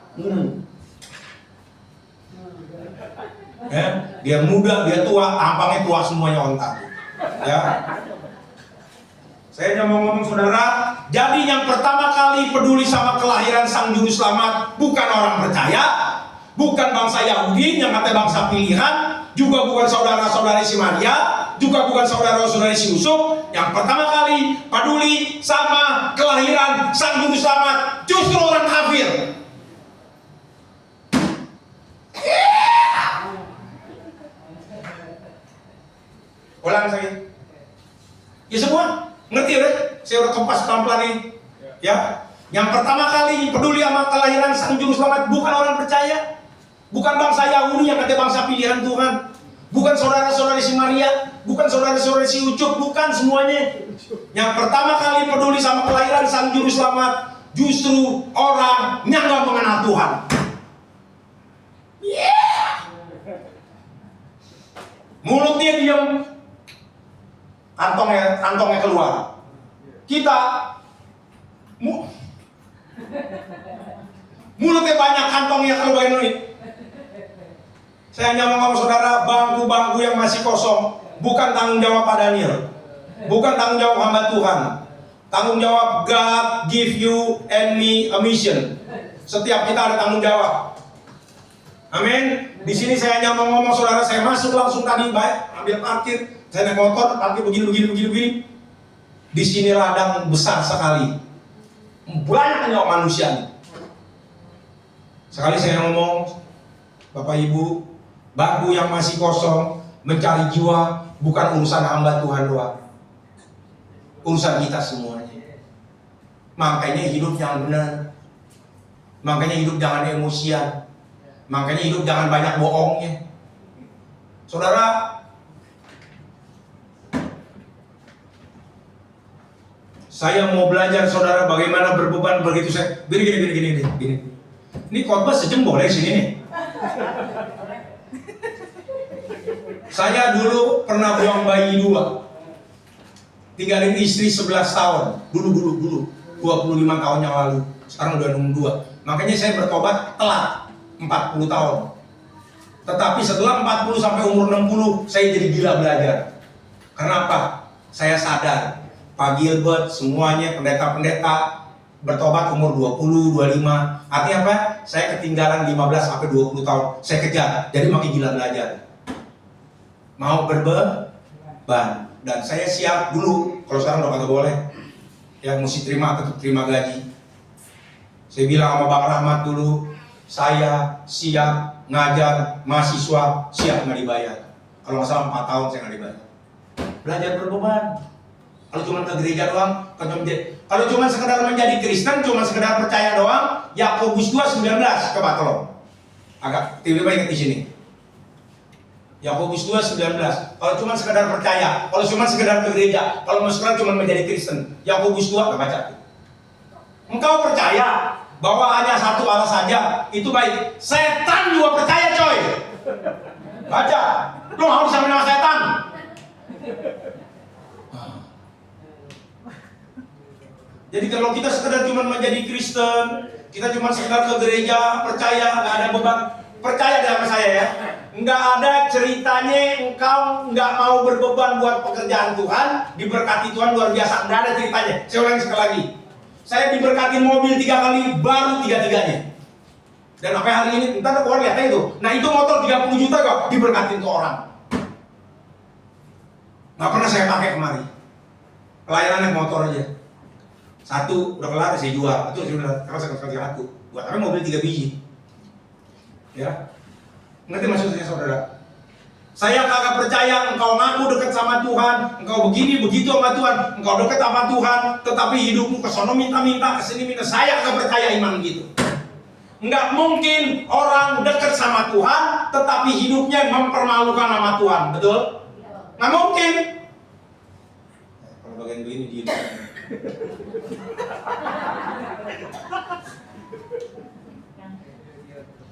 Ya, dia muda, dia tua, tampangnya tua semuanya onta. Ya. Saya mau ngomong saudara, jadi yang pertama kali peduli sama kelahiran Sang Juru Selamat bukan orang percaya, bukan bangsa Yahudi yang katanya bangsa pilihan, juga bukan saudara-saudari si Maria, juga bukan saudara-saudari si Yusuf. Yang pertama kali peduli sama kelahiran Sang Juru Selamat justru orang kafir. Ulang saya. Ya semua ngerti udah? Saya udah kompas pelan-pelan ini. Ya. Yang pertama kali peduli sama kelahiran Sang Juru Selamat bukan orang percaya, bukan bangsa Yahudi yang kata bangsa pilihan Tuhan, bukan saudara-saudari si Maria, bukan saudara-saudari si Ucup, bukan semuanya. Yang pertama kali peduli sama kelahiran Sang Juru Selamat justru orang yang nggak mengenal Tuhan. Yeah. Mulutnya diam, kantongnya keluar. Kita mulutnya banyak, kantongnya keluar duit. Saya hanya mau ngomong saudara, bangku-bangku yang masih kosong bukan tanggung jawab Pak Daniel, bukan tanggung jawab hamba Tuhan. Tanggung jawab God give you and me a mission. Setiap kita ada tanggung jawab. Amin. Di sini saya hanya mau ngomong saudara, saya masuk langsung tadi baik, ambil parkir, saya naik motor, parkir begini. Di sini ladang besar sekali. Banyak nyawa manusia. Sekali saya ngomong, Bapak Ibu, bangku yang masih kosong mencari jiwa bukan urusan hamba Tuhan doang, urusan kita semuanya. Makanya hidup yang benar, makanya hidup jangan emosian, makanya hidup jangan banyak bohongnya. Saudara, saya mau belajar saudara bagaimana berbeban begitu saya gini. Ini khotbah sejam boleh sini nih. Saya dulu pernah buang bayi 2, tinggalin istri 11 tahun. Dulu 25 tahun yang lalu. Sekarang udah 62. Makanya saya bertobat telat 40 tahun. Tetapi setelah 40 sampai umur 60 saya jadi gila belajar. Kenapa? Saya sadar Pak Gilbert, semuanya pendeta-pendeta bertobat umur 20, 25. Artinya apa? Saya ketinggalan 15 sampai 20 tahun. Saya kejar, jadi makin gila belajar. Mau berbeban. Dan saya siap dulu, kalau sekarang udah kagak boleh. Yang mesti tetap terima gaji. Saya bilang sama Bang Rahmat dulu, saya siap ngajar mahasiswa, siap nggak dibayar. Kalau nggak salah 4 tahun saya nggak dibayar. Belajar berbeban. Kalau cuma ke gereja doang, kalau cuma sekedar menjadi Kristen, cuma sekedar percaya doang, Yakobus 2:19, coba tolong. Agak tiba-tiba ingat di sini. Yakobus 2:19. Kalau cuma sekedar percaya, kalau cuma sekedar ke gereja, kalau sekedar cuma menjadi Kristen, Yakobus 2 enggak baca. Engkau percaya bahwa hanya satu Allah saja, itu baik. Setan juga percaya, coy. Baca. Lu harus sama nama setan. Jadi kalau kita sekedar cuma menjadi Kristen, kita cuma sekedar ke gereja, percaya, nggak ada beban. Percaya dengan saya ya, nggak ada ceritanya engkau nggak mau berbeban buat pekerjaan Tuhan, diberkati Tuhan luar biasa. Nggak ada ceritanya. Saya ulangi sekali lagi. Saya diberkati mobil 3 kali, baru 3-tiganya. Dan sampai hari ini, entar keluar lihat itu. Nah itu motor 30 juta kok, diberkatin ke orang. Nggak pernah saya pakai kemari. Pelayanan naik motor aja. 1 udah kelar saya jual, itu sudah terasa sekali 1. Buat apa mobil 3 biji? Ya, ngerti maksudnya saudara? Saya kagak percaya engkau ngaku dekat sama Tuhan, engkau begini begitu sama Tuhan, engkau dekat sama Tuhan, tetapi hidupmu kesono minta-minta, kesini minta. Saya kagak percaya iman gitu. Enggak mungkin orang dekat sama Tuhan, tetapi hidupnya mempermalukan nama Tuhan, betul? Nggak mungkin. Kalau bagian begini dia.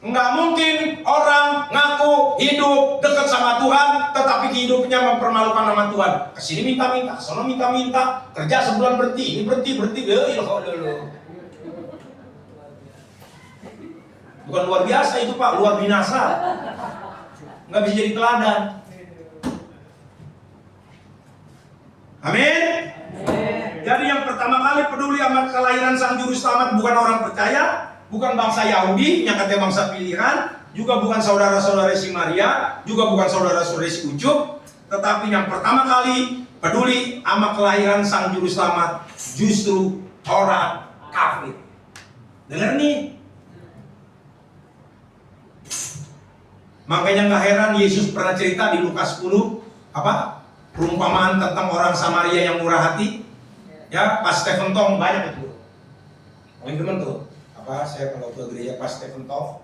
Enggak mungkin orang ngaku hidup dekat sama Tuhan, tetapi hidupnya mempermalukan nama Tuhan. Kesini minta-minta, kesana minta-minta, kerja sebulan berhenti, ini berhenti, bukan luar biasa itu Pak, luar binasa. Nggak bisa jadi teladan. Amin. Jadi yang pertama kali peduli sama kelahiran Sang Juru Selamat bukan orang percaya, bukan bangsa Yahudi yang katanya bangsa pilihan, juga bukan saudara-saudara si Maria, juga bukan saudara-saudara si Ucup, tetapi yang pertama kali peduli sama kelahiran Sang Juru Selamat justru orang kafir. Dengar nih. Makanya nggak heran Yesus pernah cerita di Lukas 10 apa? perumpamaan tentang orang Samaria yang murah hati. Ya, pas Stephen Tong banyak itu. Teman-teman tuh, apa saya kalau ke gereja pas Stephen Tong,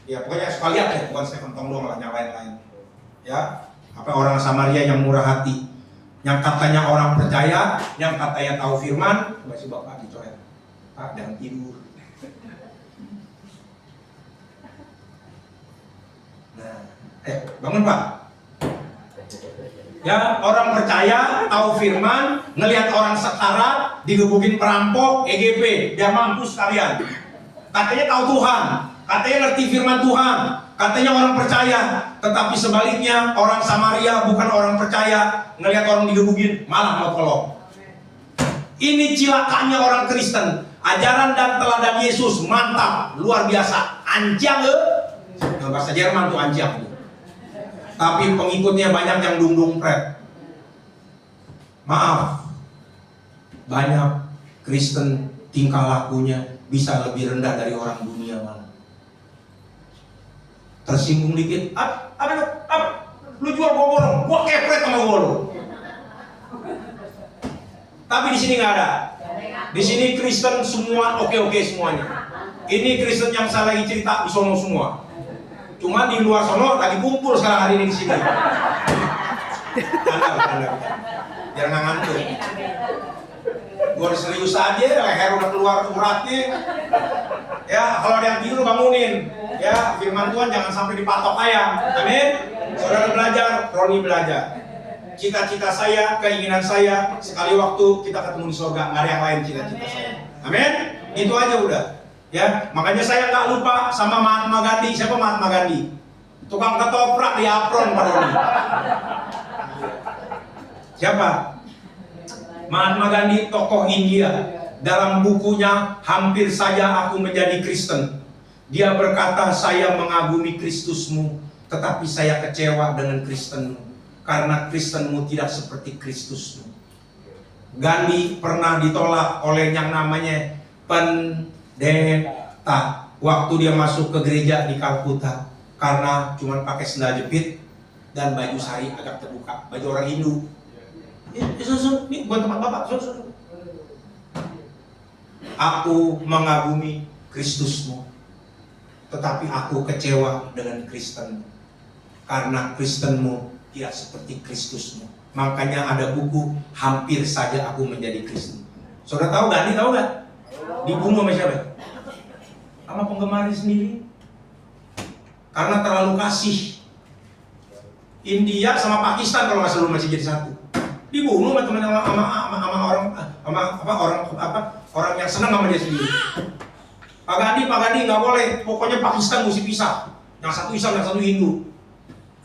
ya pokoknya suka lihat ya, bukan Stephen Tong doang lah, yang lain-lain. Ya, apa orang Samaria yang murah hati, yang katanya orang percaya, yang katanya tahu firman, masih bapak dicoret. Pak, jangan tidur. Nah, bangun Pak. Ya, orang percaya, tahu firman, ngelihat orang sekarat, digebukin perampok, EGP, dia mampus kalian. Katanya tahu Tuhan, katanya ngerti firman Tuhan, katanya orang percaya, tetapi sebaliknya orang Samaria bukan orang percaya, ngelihat orang digebukin, malah mau tolong. Ini cilakanya orang Kristen. Ajaran dan teladan Yesus mantap, luar biasa, anjang nah, bahasa Jerman tuh anjang. Tapi pengikutnya banyak yang dung-dung pret. Maaf, banyak Kristen tingkah lakunya bisa lebih rendah dari orang dunia malah. Tersinggung dikit, lu jual gua borong, gua kepret sama gua lu. Tapi di sini nggak ada. Di sini Kristen semua oke-oke semuanya. Ini Kristen yang saya lagi cerita di sono semua. Cuma di luar sono lagi kumpul sekarang hari ini di sini. Tanda. Biar nggak ngantuk. Gua serius aja, leher udah keluar uratnya. Ya, kalau ada yang tidur bangunin. Ya, firman Tuhan jangan sampai dipatok ayam. Amin. Saudara belajar, Roni belajar. Cita-cita saya, keinginan saya, sekali waktu kita ketemu di surga, nggak ada yang lain cita-cita saya. Amin. Itu aja udah. Ya, makanya saya nggak lupa sama Mahatma Gandhi. Siapa Mahatma Gandhi? Tukang ketoprak di apron Pak Roni. Siapa? Mahatma Gandhi, tokoh India. Dalam bukunya Hampir Saja Aku Menjadi Kristen, dia berkata, saya mengagumi Kristusmu, tetapi saya kecewa dengan Kristenmu, karena Kristenmu tidak seperti Kristusmu. Gandhi pernah ditolak oleh yang namanya pendeta waktu dia masuk ke gereja di Kalkuta, karena cuma pakai sendal jepit dan baju sari agak terbuka, baju orang Hindu. Ini buat tempat bapak. Aku mengagumi Kristusmu, tetapi aku kecewa dengan Kristenmu, karena Kristenmu tidak seperti Kristusmu. Makanya ada buku Hampir Saja Aku Menjadi Kristen. Saudara tahu Gandhi, tahu nggak? Dibunuh sama siapa? Sama penggemarnya sendiri. Karena terlalu kasih. India sama Pakistan kalau nggak salah masih jadi satu. Dibunuh sama teman-teman orang yang senang sama dia sendiri. Pak Gandhi nggak boleh. Pokoknya Pakistan mesti pisah. Yang satu Islam, yang satu Hindu.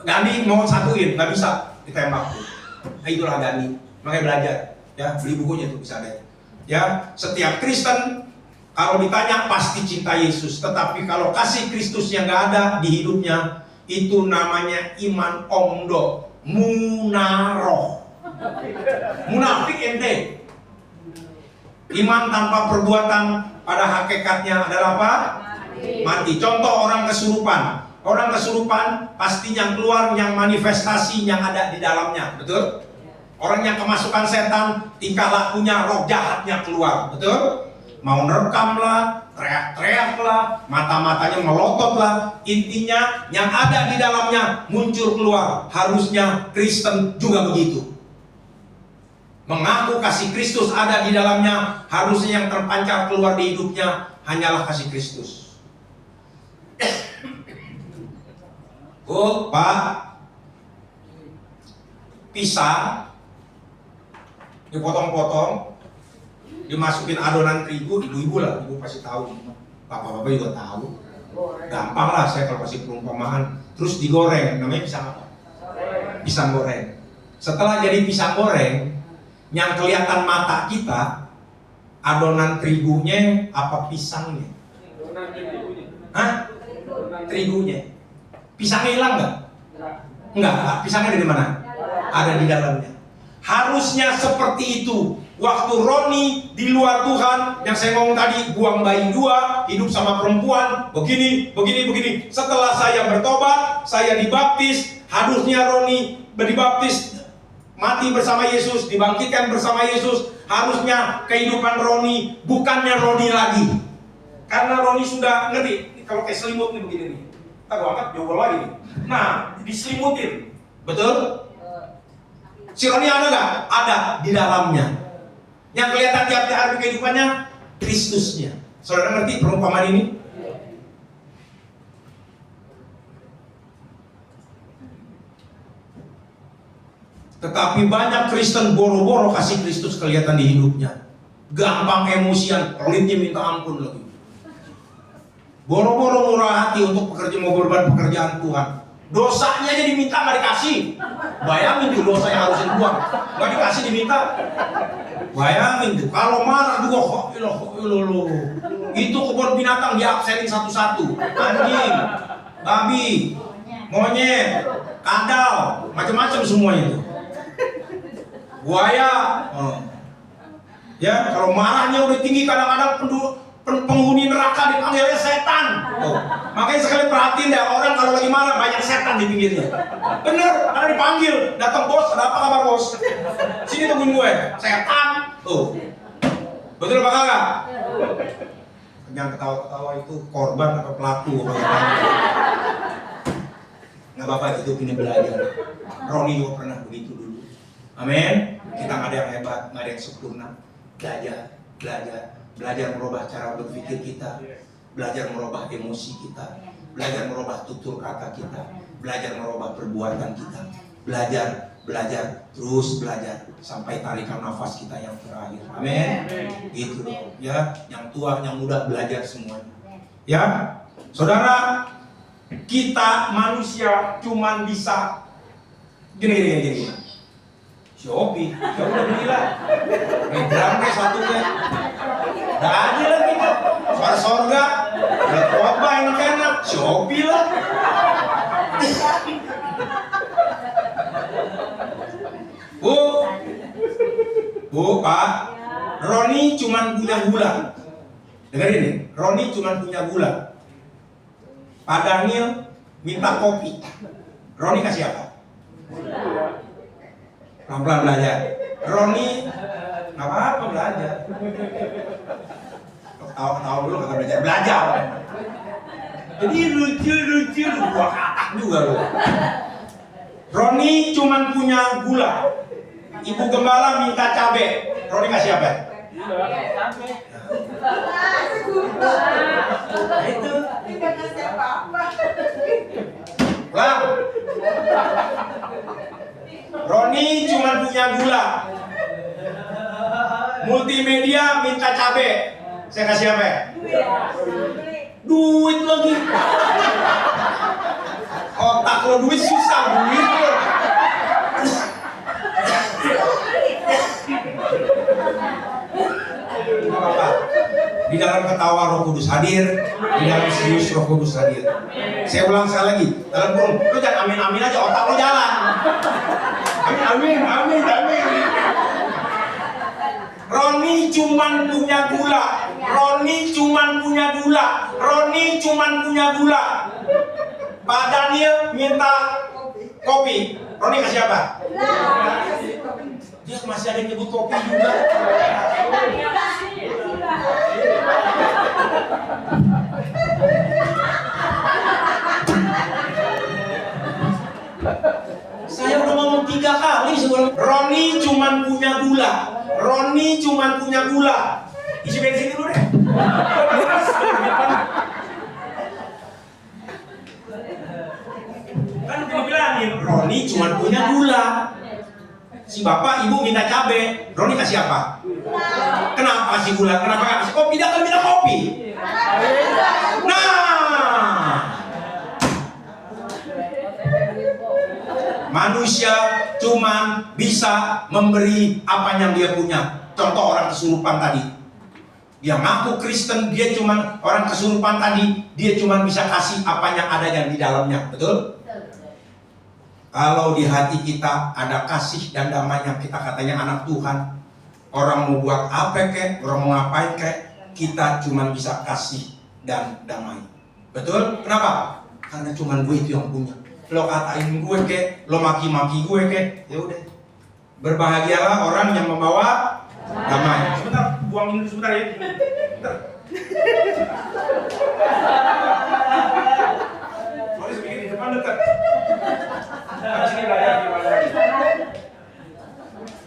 Gandhi mau satuin, nggak bisa, ditembak. Nah itulah Gandhi. Makanya belajar, ya beli bukunya tuh bisa ada. Ya, setiap Kristen kalau ditanya pasti cinta Yesus, tetapi kalau kasih Kristus yang nggak ada di hidupnya, itu namanya iman omdo, munaroh, munafik ente. Iman tanpa perbuatan pada hakikatnya adalah apa? Mati. Contoh orang kesurupan. Orang kesurupan pasti yang keluar yang manifestasi yang ada di dalamnya, betul? Orang yang kemasukan setan, tingkah lakunya roh jahatnya keluar, betul? Mau nerekam lah, teriak-teriak lah, mata-matanya melotot lah. Intinya yang ada di dalamnya muncul keluar. Harusnya Kristen juga begitu. Mengaku kasih Kristus ada di dalamnya, harusnya yang terpancar keluar di hidupnya hanyalah kasih Kristus. Oh, Pak, pisang dipotong-potong, dimasukin adonan terigu, ibu-ibu lah, ibu pasti tahu, bapak-bapak juga tahu. Gampang lah saya kalau kasih perumpamaan. Terus digoreng, namanya pisang apa? Pisang goreng. Setelah jadi pisang goreng, yang kelihatan mata kita, adonan terigunya apa pisangnya? Hah? Terigunya. Pisangnya hilang nggak? Enggak. Pisangnya dari mana? Ada di dalamnya. Harusnya seperti itu. Waktu Roni di luar Tuhan, yang saya ngomong tadi, buang bayi 2, hidup sama perempuan, begini. Setelah saya bertobat, saya dibaptis, harusnya Roni dibaptis mati bersama Yesus, dibangkitkan bersama Yesus, harusnya kehidupan Roni bukannya Roni lagi. Karena Roni sudah ngerti, kalau kayak selimut nih begini nih, kita gua angkat jauh lagi nih. Nah, diselimutin, betul? Si Roni ada nggak? Ada di dalamnya. Yang kelihatan tiap hari kehidupannya Kristusnya. Saudara ngerti perumpamaan ini? Tetapi banyak Kristen boro-boro kasih Kristus kelihatan di hidupnya. Gampang emosian, pelitnya minta ampun lagi. Boro-boro murah hati untuk mau berbuat pekerjaan Tuhan. Dosanya aja diminta nggak dikasih. Bayangin tuh dosa yang harusin buang, nggak dikasih diminta. Bayangin tuh, kalau marah juga kok itu kebun binatang diabsenin satu-satu. Anjing, babi, monyet, kadal, macam-macam semuanya itu. Buaya, ya kalau marahnya udah tinggi kadang-kadang penghuni neraka dipanggilnya setan. Makanya sekali perhatiin deh orang kalau lagi marah banyak setan di pinggirnya. Bener, karena dipanggil, datang bos, ada apa kabar bos? Sini tungguin gue, setan. Tuh, betul apa kagak? Yang ketawa-ketawa itu korban atau pelaku? Nggak apa-apa, itu ini belajar. Roni juga pernah begitu dulu. Amin. Kita nggak ada yang hebat, nggak ada yang sempurna. Belajar merubah cara berpikir kita, belajar merubah emosi kita, belajar merubah tutur kata kita, belajar merubah perbuatan kita, belajar terus belajar sampai tarikan nafas kita yang terakhir. Amin. Gitu dong. Ya, yang tua, yang muda belajar semuanya. Ya, saudara, kita manusia cuman bisa gini. Shopee, ya udah belilah. Medrang satu deh. Udah aja lah gitu. Suara sorga, udah apa enak-enak, Shopee lah. Bu, Pak, Roni cuman punya gula. Dengerin nih, Roni cuman punya gula. Pak Daniel minta kopi. Roni kasih apa? Pelan-pelan belajar. Roni nggak apa-apa belajar. Tahu dulu kagak belajar. Jadi lucu gua katak juga lo. Roni cuman punya gula. Ibu gembala minta cabe. Roni kasih apa? Cabe. Itu. Tidak kasih apa-apa. Ulang. Roni cuma punya gula. Multimedia minta cabe. Saya kasih apa? Duit lagi. Otak lo duit susah, duit lo. Apa? Di dalam ketawa Roh Kudus hadir, di dalam serius Roh Kudus hadir. Saya ulang sekali lagi, dalam kurung, lu jangan amin aja, otak lu jalan. Amin. Roni cuman punya gula. Pak Daniel minta kopi. Roni kasih apa? Dia masih ada yang nyebut kopi juga. Saya udah ngomong 3 kali sebelum. Roni cuman punya gula. Isi bensin dulu deh. Kan udah dibilangin, Roni cuman punya gula. Si bapak ibu minta cabe, Roni kasih apa? Kenapa kasih gula? Kenapa nggak kasih kopi? Dia akan minta kopi. Nah, manusia cuman bisa memberi apa yang dia punya. Contoh orang kesurupan tadi, dia ngaku Kristen, dia cuman orang kesurupan tadi, dia cuman bisa kasih apa yang ada yang di dalamnya, betul? Kalau di hati kita ada kasih dan damai yang kita katanya anak Tuhan, orang mau buat apa kek, orang mau ngapain kek, kita cuma bisa kasih dan damai. Betul? Kenapa? Karena cuma gue itu yang punya. Lo katain gue kek, lo maki-maki gue kek, ya udah, Berbahagialah orang yang membawa damai. Sebentar, buang ini sebentar ya. Sebentar. Soalnya sedikit di depan dekat. Harus ini belajar gimana.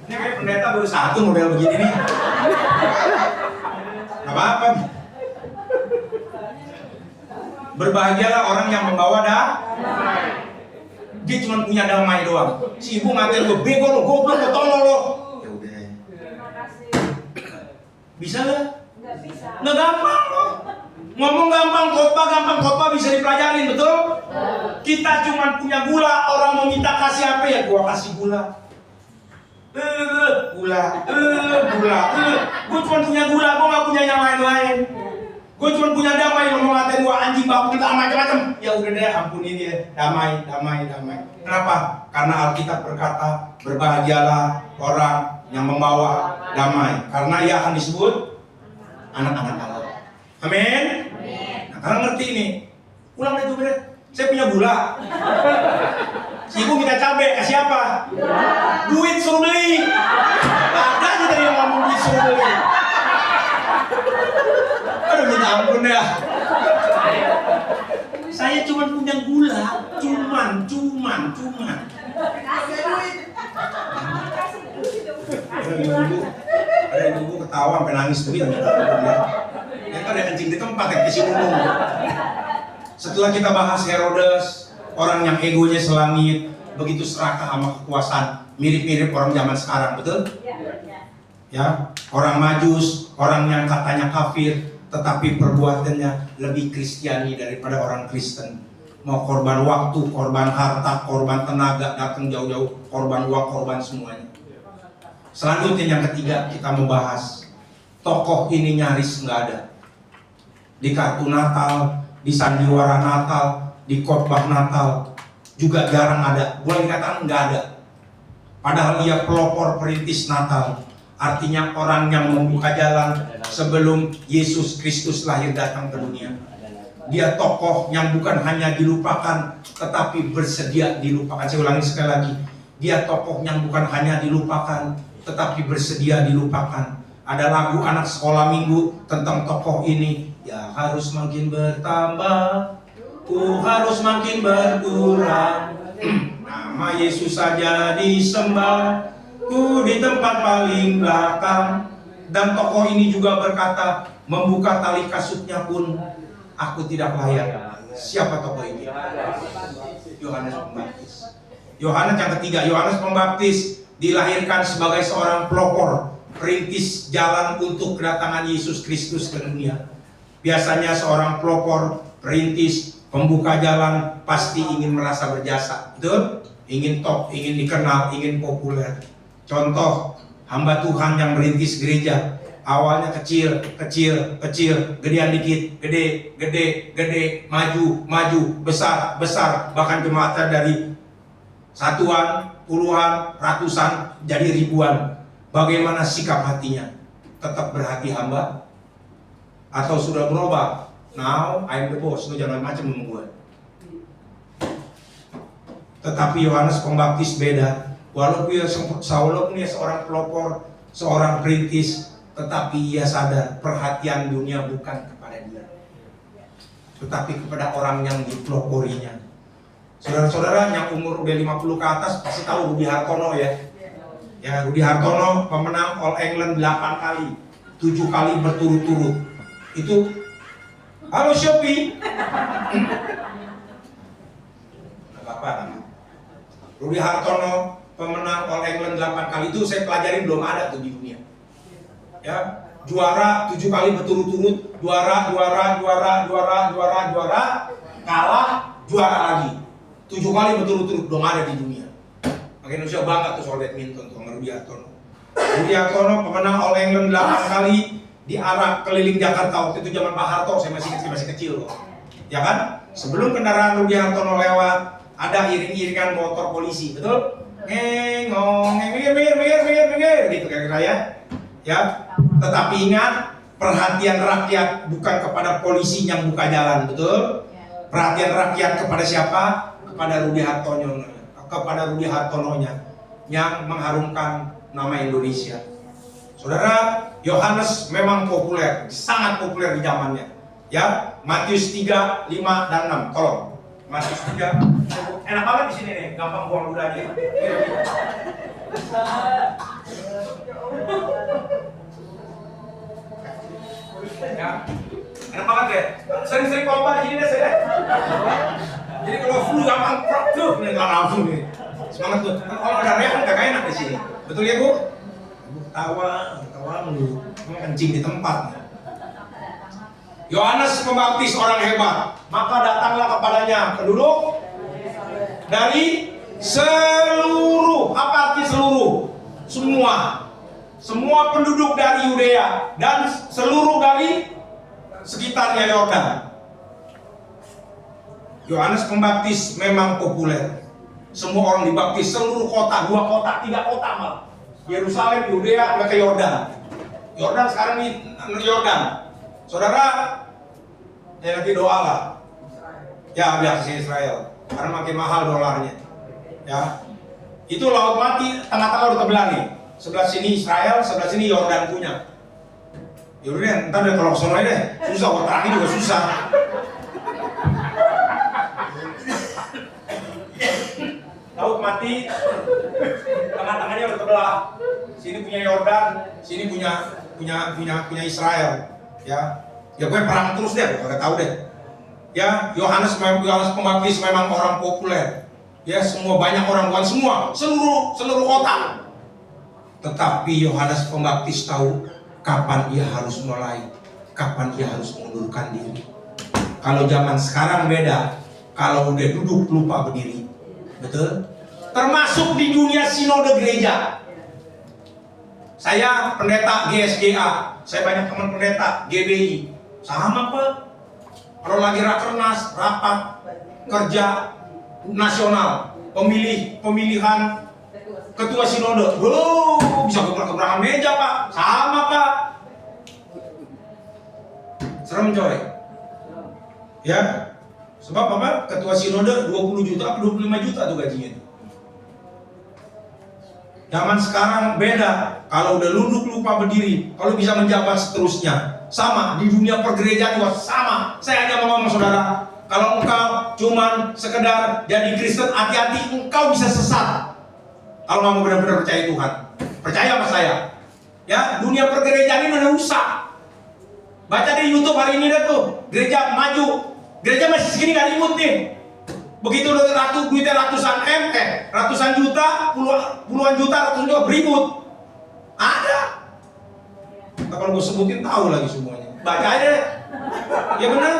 Ini kayak pendeta baru satu model begini nih. Gak apa-apa. Berbahagialah orang yang membawa damai. Dia cuma punya damai doang. Si ibu ngatain gue, bego lo, goblok lo, tolol lo. Ya udah. Bisa nggak? Nggak bisa. Nggak gampang lo. Ngomong gampang, khotbah bisa dipelajarin, betul? Kita cuma punya gula, orang mau minta kasih apa ya? Gua kasih gula. Gula. Gue cuma punya gula, gue nggak punya yang lain-lain. Gue cuma punya damai, lo mau ngatain gue anjing, baku kita macam-macam. Ya udah deh, ampunin dia. Damai. Kenapa? Karena Alkitab berkata, berbahagialah orang yang membawa damai. Karena ia akan disebut anak-anak Allah. Amin. Nah, kalian ngerti nih. Ulang deh tuh, Bre. Saya punya gula. Si ibu minta cabai, kasih apa? Duit suruh beli. Ada aja tadi yang ngomong duit suruh beli. Aduh, minta ampun ya. Saya cuma punya gula, cuman. Ada ibu ketawa sampai nangis tuh ya. Yang ada kencing di tempat yang kisi umum. Setelah kita bahas Herodes, orang yang egonya selangit, begitu serakah sama kekuasaan, mirip-mirip orang zaman sekarang, betul? Ya, orang Majus, orang yang katanya kafir, tetapi perbuatannya lebih Kristiani daripada orang Kristen. Mau korban waktu, korban harta, korban tenaga, datang jauh-jauh, korban uang, korban semuanya. Selanjutnya yang ketiga, kita membahas tokoh ini nyaris nggak ada. Di kartu Natal, di sandiwara Natal, di khotbah Natal, juga jarang ada. Boleh dikatakan nggak ada. Padahal dia pelopor perintis Natal. Artinya orang yang membuka jalan sebelum Yesus Kristus lahir datang ke dunia. Dia tokoh yang bukan hanya dilupakan, tetapi bersedia dilupakan. Saya ulangi sekali lagi. Dia tokoh yang bukan hanya dilupakan, tetapi bersedia dilupakan. Ada lagu anak sekolah minggu tentang tokoh ini. Ya harus makin bertambah, ku harus makin berkurang. Nama Yesus saja disembah, ku di tempat paling belakang. Dan tokoh ini juga berkata, membuka tali kasutnya pun aku tidak layak. Siapa tokoh ini? Yohanes Pembaptis. Yohanes yang ketiga, Yohanes Pembaptis dilahirkan sebagai seorang pelopor, perintis jalan untuk kedatangan Yesus Kristus ke dunia. Biasanya seorang pelopor, perintis, pembuka jalan pasti ingin merasa berjasa, betul? Ingin top, ingin dikenal, ingin populer. Contoh, hamba Tuhan yang merintis gereja, awalnya kecil, gedean dikit, gede, maju, besar, bahkan jemaatnya dari satuan, puluhan, ratusan, jadi ribuan. Bagaimana sikap hatinya? Tetap berhati hamba? Atau sudah berubah? Now I'm the boss, lu jangan macam sama gue. Tetapi Yohanes Pembaptis beda. Walaupun dia seorang pelopor, seorang perintis, tetapi ia sadar perhatian dunia bukan kepada dia, tetapi kepada orang yang dipeloporinya. Saudara-saudara yang umur udah 50 ke atas pasti tahu Rudi Hartono ya. Ya, Rudi Hartono pemenang All England 8 kali, 7 kali berturut-turut. Itu, halo Shopee. Apa? Rudi Hartono pemenang All England 8 kali, itu saya pelajari belum ada tuh di dunia. Ya, juara 7 kali berturut-turut, juara, kalah, juara lagi. 7 kali berturut-turut belum ada di dunia. Makanya Indonesia bangga tuh soal badminton tuh sama Rudi Hartono. Rudi Hartono pemenang All England 8 kali di arak keliling Jakarta. Waktu itu zaman Pak Harto, saya masih kecil loh. Ya kan? Sebelum kendaraan Rudi Hartono lewat, ada iring-iringan motor polisi, betul? Ngong, minggir, gitu kira-kira ya. Ya, tetapi ingat, perhatian rakyat bukan kepada polisi yang buka jalan, betul? Perhatian rakyat kepada siapa? Kepada Rudi Hartono-nya. yang mengharumkan nama Indonesia. Saudara, Yohanes memang populer, sangat populer di zamannya. Ya, Matius 3, 5 dan 6. Tolong. Matius 3. Enak banget di sini nih, gampang buang ludahnya. Ya. Enak banget ya. Sering-sering pompa di sini deh saya. Jadi kalau flu gampang tuh nih nggak langsung nih. Semangat tuh. Kalau ada reak kan kagak enak di sini. Betul ya Bu? Tawa mulu. Kencing di tempat. Yohanes Pembaptis orang hebat. Maka datanglah kepadanya penduduk dari seluruh. Apa arti seluruh? Semua penduduk dari Yudea dan seluruh dari sekitarnya Yordan. Yohanes Pembaptis memang populer. Semua orang dibaptis, seluruh kota, 2 kota, 3 kota malah. Yerusalem, Yudea, ke Yordan. Yordan sekarang di Yordan. Saudara, ya nanti doa lah. Ya biar ke Israel, karena makin mahal dolarnya. Ya, itu laut mati, tengah-tengah udah kebelah nih. Sebelah sini Israel, sebelah sini Yordan punya. Yaudah, ntar deh kalau kesana deh, susah, otaknya juga susah. Laut mati, tengah-tengahnya udah terbelah. Sini punya Yordan, sini punya Israel. Ya gue perang terus deh, gue tahu deh. Ya, Yohanes Pembaptis memang orang populer. Ya, semua banyak orang, bukan semua, seluruh kota. Tetapi Yohanes Pembaptis tahu kapan ia harus mulai, kapan ia harus mengundurkan diri. Kalau zaman sekarang beda, kalau udah duduk lupa berdiri. Betul? Termasuk di dunia sinode gereja. Saya pendeta GSGA, saya banyak teman pendeta GBI. Sama Pak. Kalau lagi rakernas, rapat kerja nasional, pemilihan ketua sinode, bisa gebrak-gebrakan meja Pak, sama Pak. Serem coy. Ya, sebab apa? Ketua sinode 20 juta, 25 juta tuh gajinya. Zaman sekarang beda. Kalau udah lupa berdiri, kalau bisa menjabat seterusnya. Sama, di dunia pergerejaan juga sama. Saya hanya mau ngomong saudara, kalau engkau cuman sekedar jadi Kristen, hati-hati engkau bisa sesat. Kalau nggak mau benar-benar percaya Tuhan, percaya sama saya. Ya, dunia pergerejaan ini udah rusak. Baca di YouTube hari ini deh tuh, gereja maju, gereja masih segini nggak ribut nih. Begitu duitnya ratusan juta, puluhan juta, ratusan juta beribut. Ada. Nah, kalau gue sebutin tahu lagi semuanya. Baca aja. Ya benar.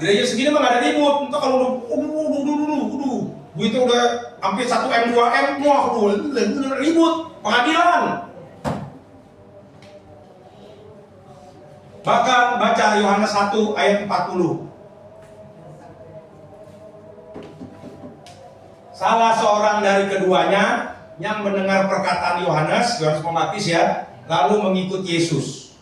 Gereja segini mah gak ada ribut. Entah kalau udah duitnya udah hampir 1M 2M, udah ribut, pengadilan. Bahkan baca Yohanes 1 ayat 40. Salah seorang dari keduanya yang mendengar perkataan Yohanes Pembaptis ya, lalu mengikut Yesus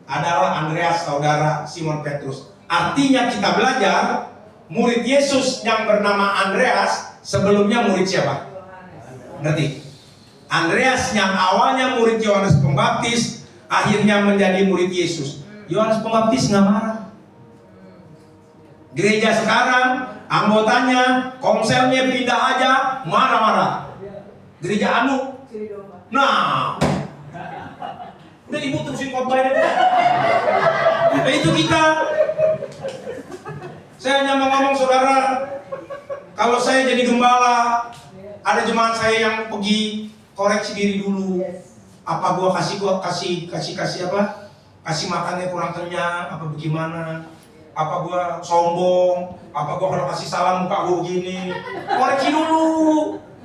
adalah Andreas, saudara Simon Petrus. Artinya kita belajar murid Yesus yang bernama Andreas sebelumnya murid siapa? Nanti Andreas yang awalnya murid Yohanes Pembaptis akhirnya menjadi murid Yesus. Yohanes Pembaptis nggak marah. Gereja sekarang anggotanya komselnya pindah aja marah-marah. Gereja anu, nah udah ibu terusin khotbah ini. Nah, itu kita. Saya hanya mau ngomong saudara, kalau saya jadi gembala, ada jemaat saya yang pergi koreksi diri dulu. Apa gua kasih apa? Kasih makannya kurang kenyang, apa bagaimana? Apa gua sombong? Apa gua kalau kasih salam muka gua begini? Koreksi dulu.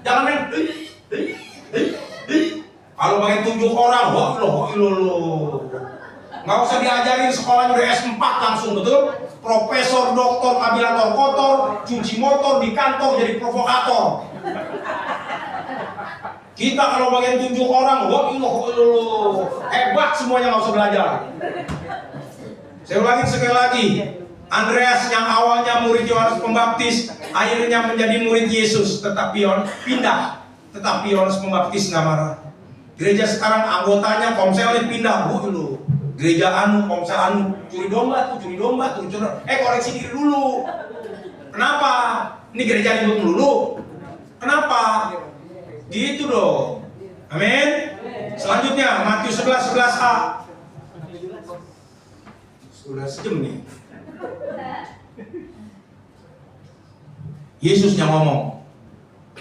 Jangan main. Kalau pengen tunjuk orang, wah lo. Nggak usah diajarin sekolahnya udah S4 langsung, betul? Profesor, doktor, kabilator kotor, cuci motor di kantor jadi provokator. Kita kalau bagian tunjuk orang, wah lo hebat semuanya, nggak usah belajar. Saya ulangi sekali lagi, Andreas yang awalnya murid Yohanes Pembaptis akhirnya menjadi murid Yesus, tetapi pindah. Tetapi Yohanes Pembaptis nggak marah. Gereja sekarang anggotanya komselnya pindah, lu. Gereja komsel curi domba tuh, koreksi diri dulu. Kenapa? Ini gereja ribut melulu. Kenapa? Gitu dong. Amin. Selanjutnya Matius 11:11a. Sudah sejam nih. Yesus yang ngomong.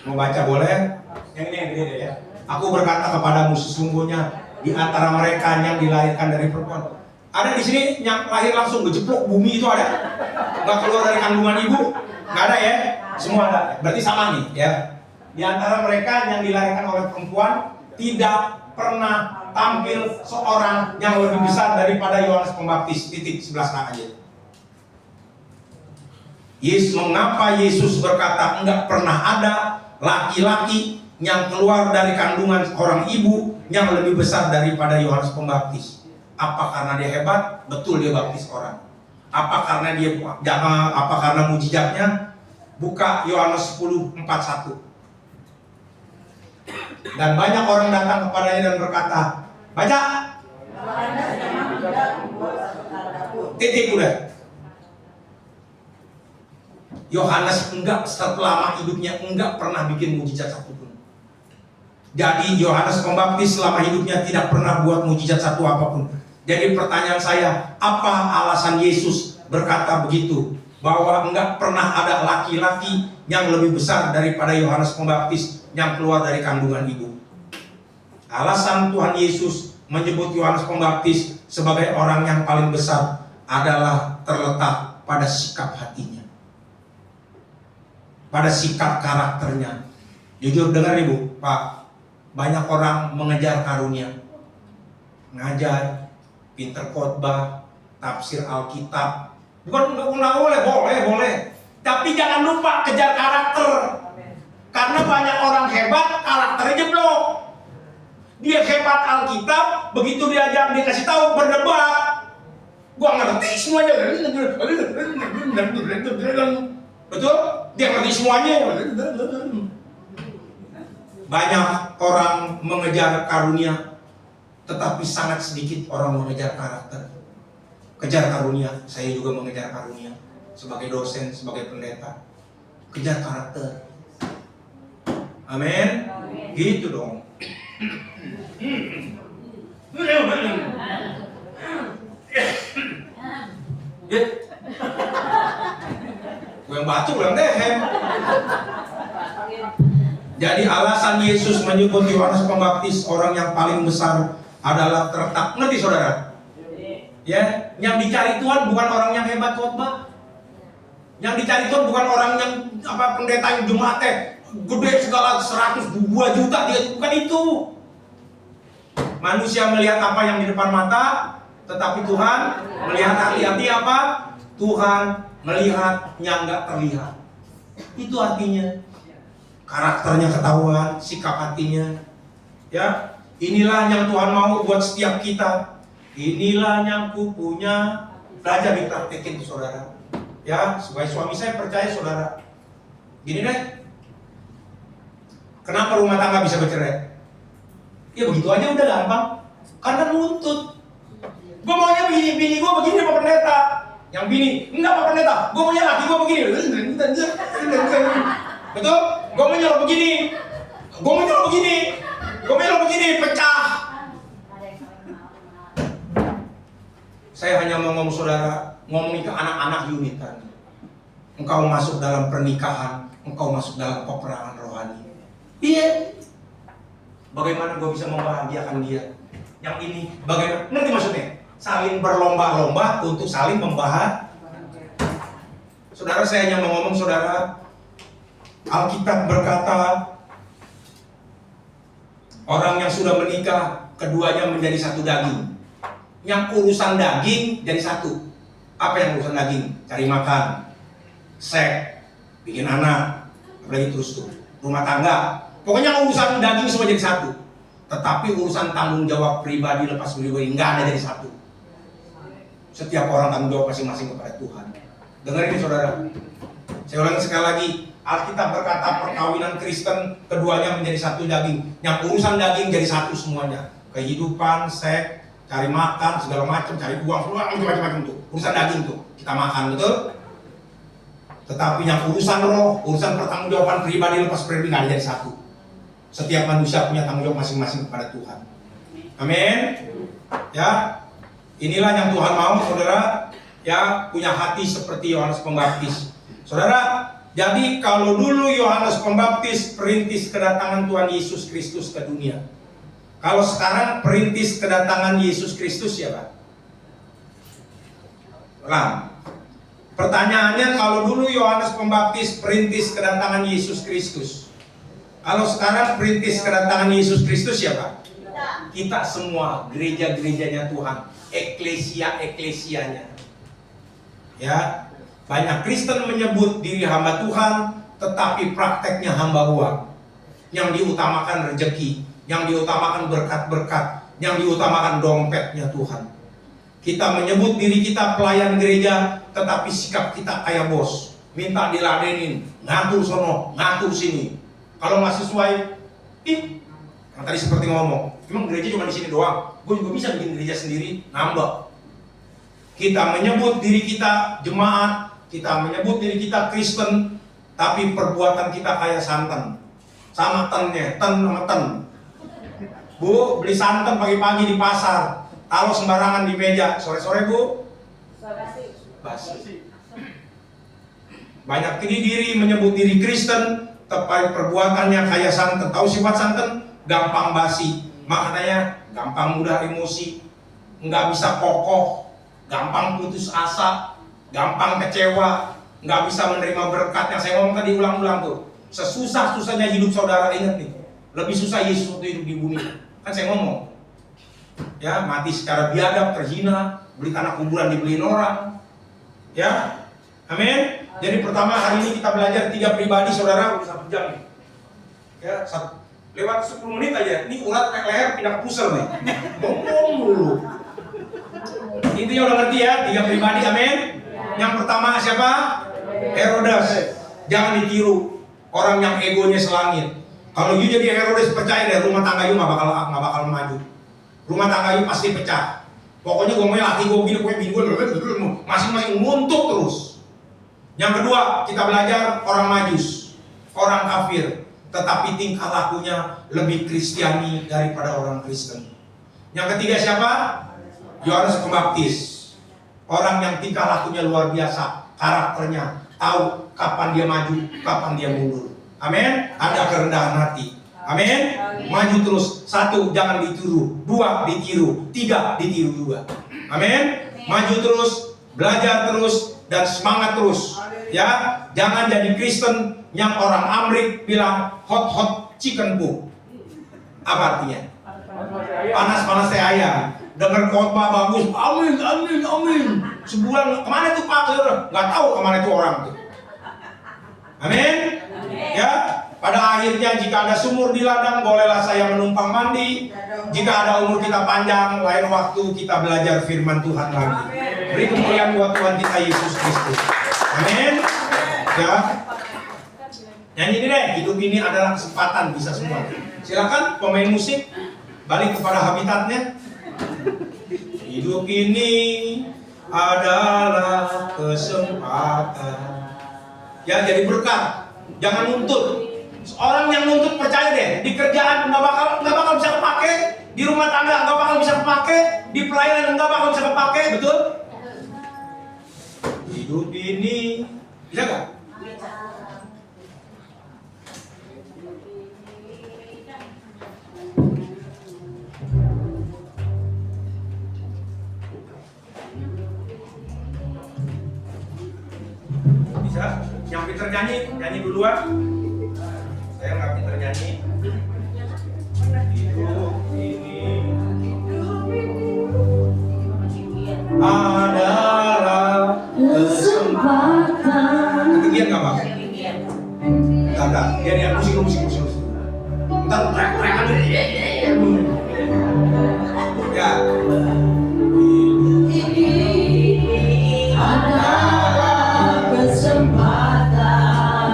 Mau baca boleh? Yang ini yang gede ya. Aku berkata kepadamu sesungguhnya di antara mereka yang dilahirkan dari perempuan. Ada di sini yang lahir langsung gejeplok bumi itu ada? Nggak keluar dari kandungan ibu? Nggak ada ya? Semua ada. Berarti sama nih ya. Di antara mereka yang dilahirkan oleh perempuan tidak pernah tampil seorang yang lebih besar daripada Yohanes Pembaptis. Titik 11 aja. Mengapa Yesus berkata enggak pernah ada laki-laki yang keluar dari kandungan orang ibu yang lebih besar daripada Yohanes Pembaptis? Apa karena dia hebat? Betul, dia baptis orang. Apa karena mujizatnya? Buka Yohanes 10:41. Dan banyak orang datang kepadanya dan berkata, baca. Titik udah. Yohanes enggak selama hidupnya enggak pernah bikin mujizat satupun. Jadi Yohanes Pembaptis selama hidupnya tidak pernah buat mujizat satu apapun. Jadi pertanyaan saya, apa alasan Yesus berkata begitu? Bahwa enggak pernah ada laki-laki yang lebih besar daripada Yohanes Pembaptis yang keluar dari kandungan ibu. Alasan Tuhan Yesus menyebut Yohanes Pembaptis sebagai orang yang paling besar adalah terletak pada sikap hatinya, pada sikap karakternya. Jujur dengar ibu, Pak, banyak orang mengejar karunia, ngajar, pinter khotbah, tafsir Alkitab. Bukan boleh. Tapi jangan lupa kejar karakter. Karena banyak orang hebat, karakternya jeblok. Dia hebat Alkitab, begitu diajar dikasih tahu berdebat. Gua ngerti semuanya. Betul? Dia ngerti semuanya. Banyak orang mengejar karunia, tetapi sangat sedikit orang mengejar karakter. Kejar karunia, saya juga mengejar karunia sebagai dosen, sebagai pendeta. Kejar karakter. Amin. Gitu dong. Gue yang batu, gue yang dehem. Jadi alasan Yesus menyebut Yohanes Pembaptis orang yang paling besar adalah terletak, ngerti saudara? Ya, yang dicari Tuhan bukan orang yang hebat khotbah. Yang dicari Tuhan bukan orang yang pendeta yang jemaatnya gede segala 102 juta, dia bukan itu. Manusia melihat apa yang di depan mata, tetapi Tuhan melihat hati-hati apa? Tuhan melihat yang nggak terlihat. Itu artinya. Karakternya ketahuan, sikap hatinya. Ya, inilah yang Tuhan mau buat setiap kita. Inilah yang ku punya. Belajar dipraktekin tuh saudara. Ya, sebagai suami saya percaya saudara. Gini deh. Kenapa rumah tangga bisa bercerai? Ya begitu aja udah gampang. Karena nuntut. Gue maunya begini, bini gue begini Pak Pendeta. Yang bini, enggak Pak Pendeta, gue maunya laki gue begini. Betul? Gue menyuruh begini, pecah. Saya hanya mau ngomong saudara, ngomongin ke anak-anak unit kan. Engkau masuk dalam pernikahan, engkau masuk dalam peperangan rohani. Iya. Bagaimana gue bisa membahagiakan dia? Yang ini, bagaimana? Ngerti maksudnya? Saling berlomba-lomba untuk saling membahagiakan. Saudara, saya hanya mau ngomong saudara. Alkitab berkata orang yang sudah menikah keduanya menjadi satu daging. Yang urusan daging jadi satu. Apa yang urusan daging? Cari makan, seks, bikin anak, apalagi terus tuh rumah tangga. Pokoknya urusan daging semua jadi satu. Tetapi urusan tanggung jawab pribadi lepas pribadi nggak ada jadi satu. Setiap orang tanggung jawab masing-masing kepada Tuhan. Dengar ini saudara. Saya ulangi sekali lagi. Alkitab berkata perkawinan Kristen keduanya menjadi satu daging. Yang urusan daging jadi satu semuanya. Kehidupan, seks, cari makan, segala macam, cari uang, semua macam-macam tuh. Urusan daging tuh kita makan, betul? Tetapi yang urusan roh, urusan pertanggungjawaban pribadi lepas pribadi nggak jadi satu. Setiap manusia punya tanggung jawab masing-masing kepada Tuhan. Amin. Ya, inilah yang Tuhan mau, saudara. Ya, punya hati seperti Yohanes Pembaptis. Saudara, jadi kalau dulu Yohanes Pembaptis perintis kedatangan Tuhan Yesus Kristus ke dunia. Kalau sekarang perintis kedatangan Yesus Kristus siapa? Ulang. Pertanyaannya, kalau dulu Yohanes Pembaptis perintis kedatangan Yesus Kristus. Kalau sekarang perintis kedatangan Yesus Kristus siapa? Kita semua, gereja-gerejanya Tuhan, eklesia-eklesianya. Ya, banyak Kristen menyebut diri hamba Tuhan, tetapi prakteknya hamba uang. Yang diutamakan rezeki, yang diutamakan berkat-berkat, yang diutamakan dompetnya Tuhan. Kita menyebut diri kita pelayan gereja, tetapi sikap kita kayak bos, minta diladenin, ngatur sono, ngatur sini. Kalau nggak sesuai, yang tadi seperti ngomong, emang gereja cuma di sini doang, gue juga bisa bikin gereja sendiri, nambah. Kita menyebut diri kita jemaat, kita menyebut diri kita Kristen, tapi perbuatan kita kayak santan, sama tennya, ten sama ten. Bu, beli santan pagi-pagi di pasar, taruh sembarangan di meja, sore-sore bu, basi. Banyak diri menyebut diri Kristen, tapi perbuatannya kayak santan. Tahu sifat santan? Gampang basi, maknanya gampang mudah emosi, nggak bisa kokoh, gampang putus asa, gampang kecewa, nggak bisa menerima berkat. Yang saya ngomong tadi ulang-ulang tuh, sesusah-susahnya hidup saudara, ingat nih, lebih susah Yesus waktu hidup di bumi. Kan saya ngomong, ya mati secara biadab, terhina, beli tanah kuburan dibeliin orang, ya, amin. Jadi pertama hari ini kita belajar 3 pribadi, saudara, udah 1 jam nih, ya, lewat 10 menit aja, ini urat kayak leher pindah ke pusar nih, ngomong dulu. Intinya udah ngerti ya, 3 pribadi, amin. Yang pertama siapa? Herodes. Jangan ditiru orang yang egonya selangit. Kalau you jadi Herodes, percaya deh, rumah tangga you nggak bakal maju. Rumah tangga you pasti pecah. Pokoknya gue mau laki gue begini, bini gue masing-masing nguntuk terus. Yang kedua, kita belajar orang Majus, orang kafir, tetapi tingkah lakunya lebih Kristiani daripada orang Kristen. Yang ketiga siapa? Yohanes Pembaptis, orang yang tingkah lakunya luar biasa, karakternya, tahu kapan dia maju, kapan dia mundur. Amin. Ada kerendahan hati. Amin. Maju terus. 1, jangan ditiru. 2, ditiru. 3, ditiru juga. Amin. Maju terus, belajar terus, dan semangat terus. Ya, jangan jadi Kristen yang orang Amrik bilang hot chicken bu. Apa artinya? Panas-panas teh ayam. Dengar khotbah bagus, amin. Sebulan kemana tuh Pak? Nggak tahu kemana itu orang tuh. Amin. Ya, pada akhirnya jika ada sumur di ladang, bolehlah saya menumpang mandi. Jika ada umur kita panjang, lain waktu kita belajar firman Tuhan lagi. Beri kemuliaan buat Tuhan kita Yesus Kristus. Amin. Ya. Nyanyi ini deh, hidup ini adalah kesempatan, bisa semua. Silakan pemain musik balik kepada habitatnya. Hidup ini adalah kesempatan. Ya, jadi berkat. Jangan nuntut. Orang yang nuntut, percaya deh, di kerjaan nggak bakal bisa kepake, di rumah tangga nggak bakal bisa kepake, di pelayanan nggak bakal bisa kepake, betul? Hidup ini bisa nggak? Bisa? Yang pinter nyanyi duluan. Saya nggak pinter nyanyi. Hidup ini adalah kesempatan. Ketinggian nggak Pak? Enggak. Dia musik. Ntar teriak-teriakan. Ya. Ini adalah kesempatan.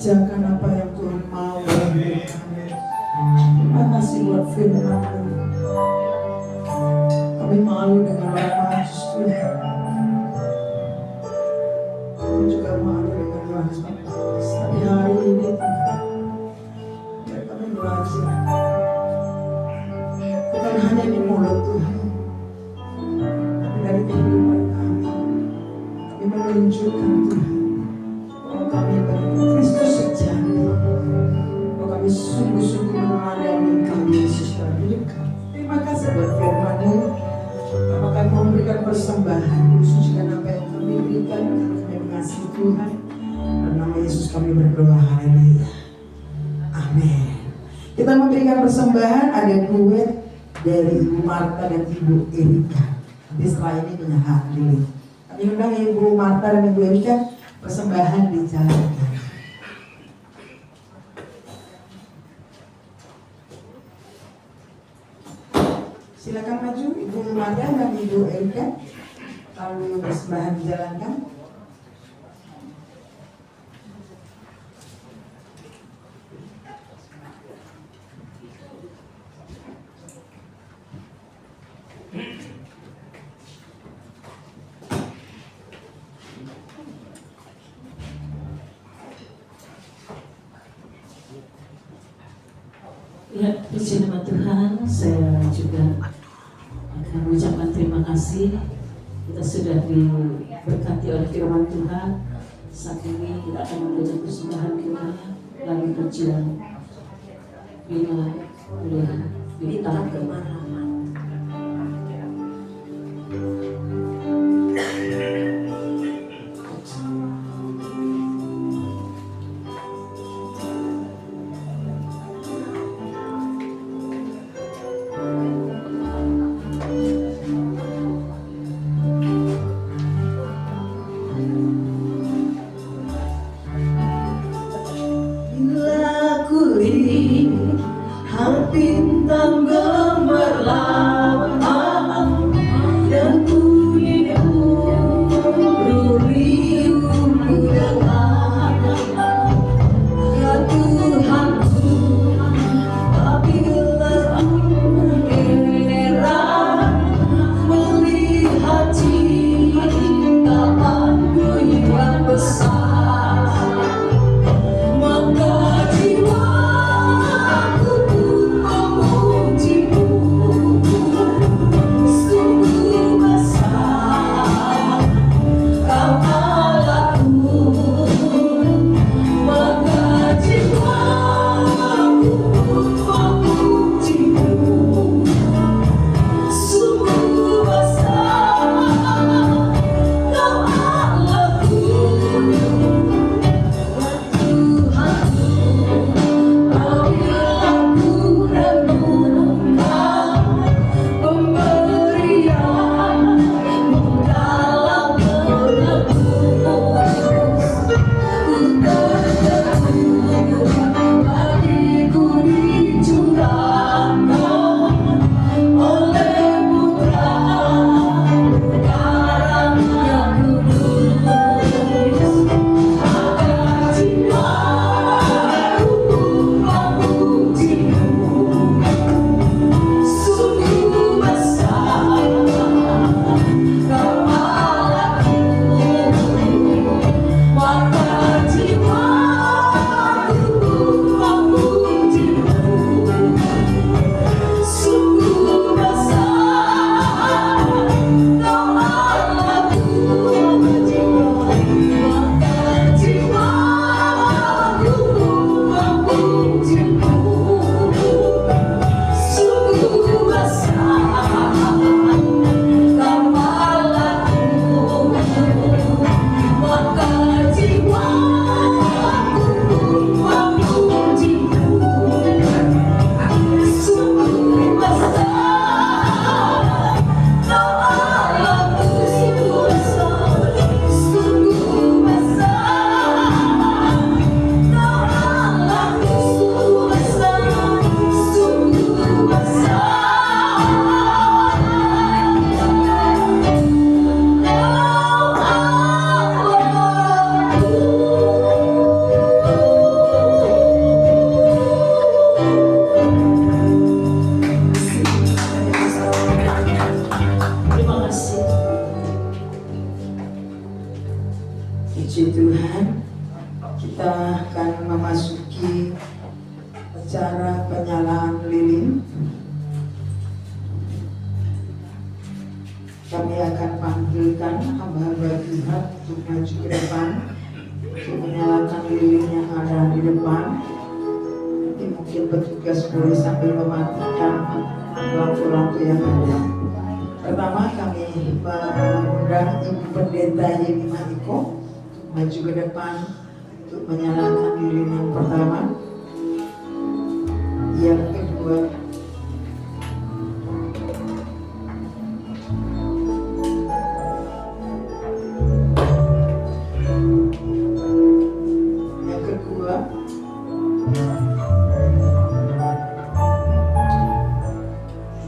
kerjakan apa yang Tuhan mau. Terima kasih buat firman. Kami malu dengan orang majus Tuhan. Kami juga malu dengan Yohanes Pembaptis. Tapi hari ini Tuhan, biar kami belajar. Bukan hanya di mulut Tuhan, tapi dari kehidupan kami. Kami menunjukkan Tuhan bahwa kami bagi Kristus sejati. Bahwa kami sungguh-sungguh meneladani kami Yesus dalam hidup kami. Terima kasih buat firman-Mu. Apakah kami memberikan persembahan, sucikan apa yang kami berikan, karena kami mengasihi Tuhan. Dalam nama Yesus kami berdoa, haleluya. Amin. Kita memberikan persembahan, ada duet dari Ibu Marta dan Ibu Erika. Nanti setelah ini menyerah dulu. Kami undang Ibu Marta dan Ibu Erika, persembahan dijalankan. Silakan maju Ibu Marta dan Ibu Erika, lalu persembahan dijalankan. Ya, puji nama Tuhan, saya juga akan mengucapkan terima kasih. Kita sudah diberkati oleh firman Tuhan. Saat ini kita akan memberikan persembahan kita, lalu berjuang bila boleh bintang kemarahan. Bintang gemerlap dan bunyi duri dengar ya Tuhanku, apabila heran melihat cinta-Mu yang besar, maka jiwaku pun memuji kita akan memasuki acara penyalaan lilin. Kami akan panggilkan hamba-hamba Tuhan untuk maju ke depan untuk menyalakan lilin yang ada di depan. Nanti mungkin petugas boleh sambil mematikan lampu-lampu yang ada. Pertama kami mengundang Ibu Pendeta Yeni Mahiko maju ke depan untuk menyalakan lilin yang pertama. Yang kedua,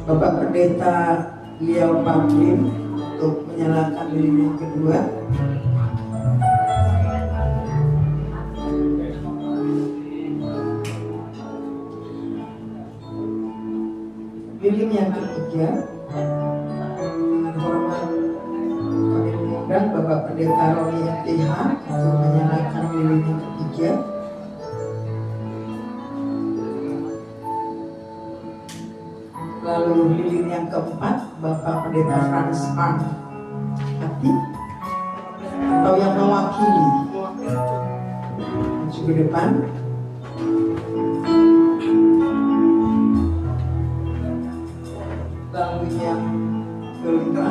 Bapak Pendeta Liao Pamlim untuk menyalakan lilin yang kedua. Lilin yang ketiga, dengan hormat kami mengundang Bapak Pendeta Roni MTH untuk menyalakan lilin yang ketiga. Lalu lilin yang keempat, Bapak Pendeta Frans Pan Hati atau yang mewakili maju ke depan. Lalu yang kelima,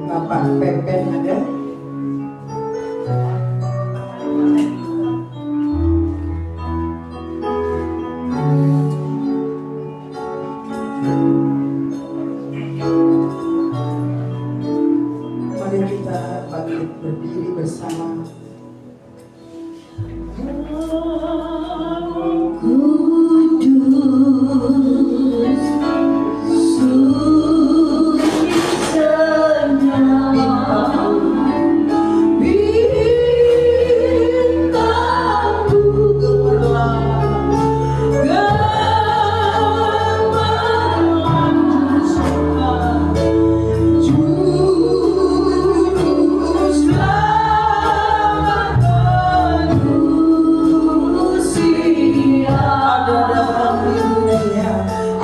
Bapak Pepen ada. Mari kita bangkit berdiri bersama. Kudus, sunyi senyap, bintang gemerlap, gemerlap suka, juru selamat manusia ada dalam dunia,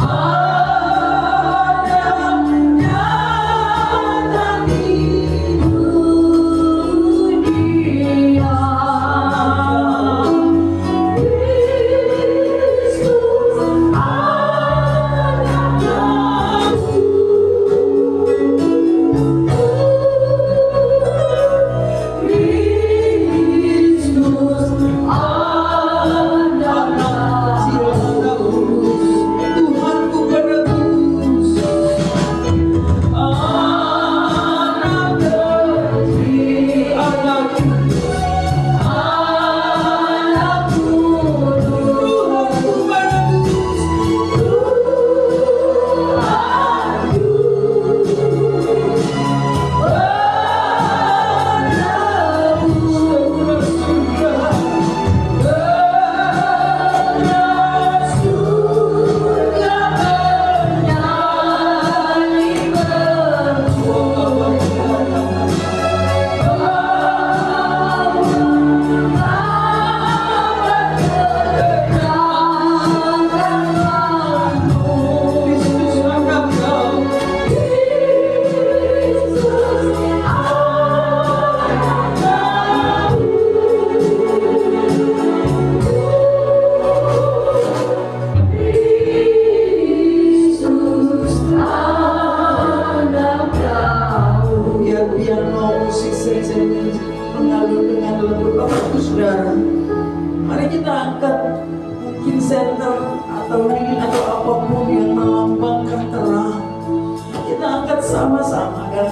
ada nyata di dunia. Kristus ada dalamku. Kristus ada dalamku. Tuhanku penebus anak kecil, anak kudus, anak kudus. Tuhanku penebus piano musik sejenis mengalun dengan lembut. Bapak Ibu Saudara, mari kita angkat mungkin senter atau lilin atau apapun yang melambangkan terang. Kita angkat sama-sama kan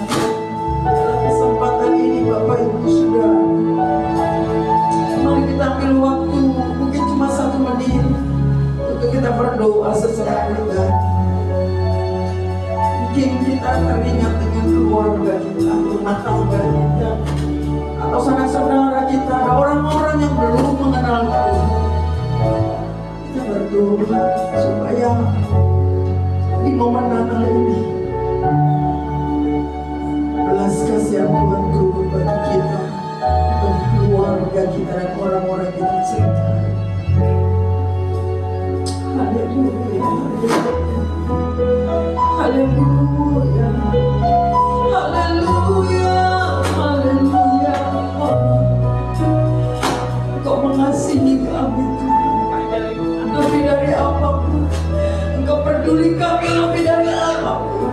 dalam kesempatan ini. Bapak Ibu Saudara, mari kita ambil waktu mungkin cuma 1 menit untuk kita berdoa secara pribadi. Mungkin kita teringat dengan keluarga kita, rumah tangga kita, atau sanak saudara kita, ada orang-orang yang belum mengenal Tuhan. Kita berdoa supaya di momen Natal ini belas kasih Tuhan turun bagi kita, bagi keluarga kita dan orang-orang yang kita cintai. Haleluya, haleluya, haleluya, haleluya. Engkau mengasihi kami Tuhan, lebih dari apapun. Engkau peduli kami lebih dari apapun.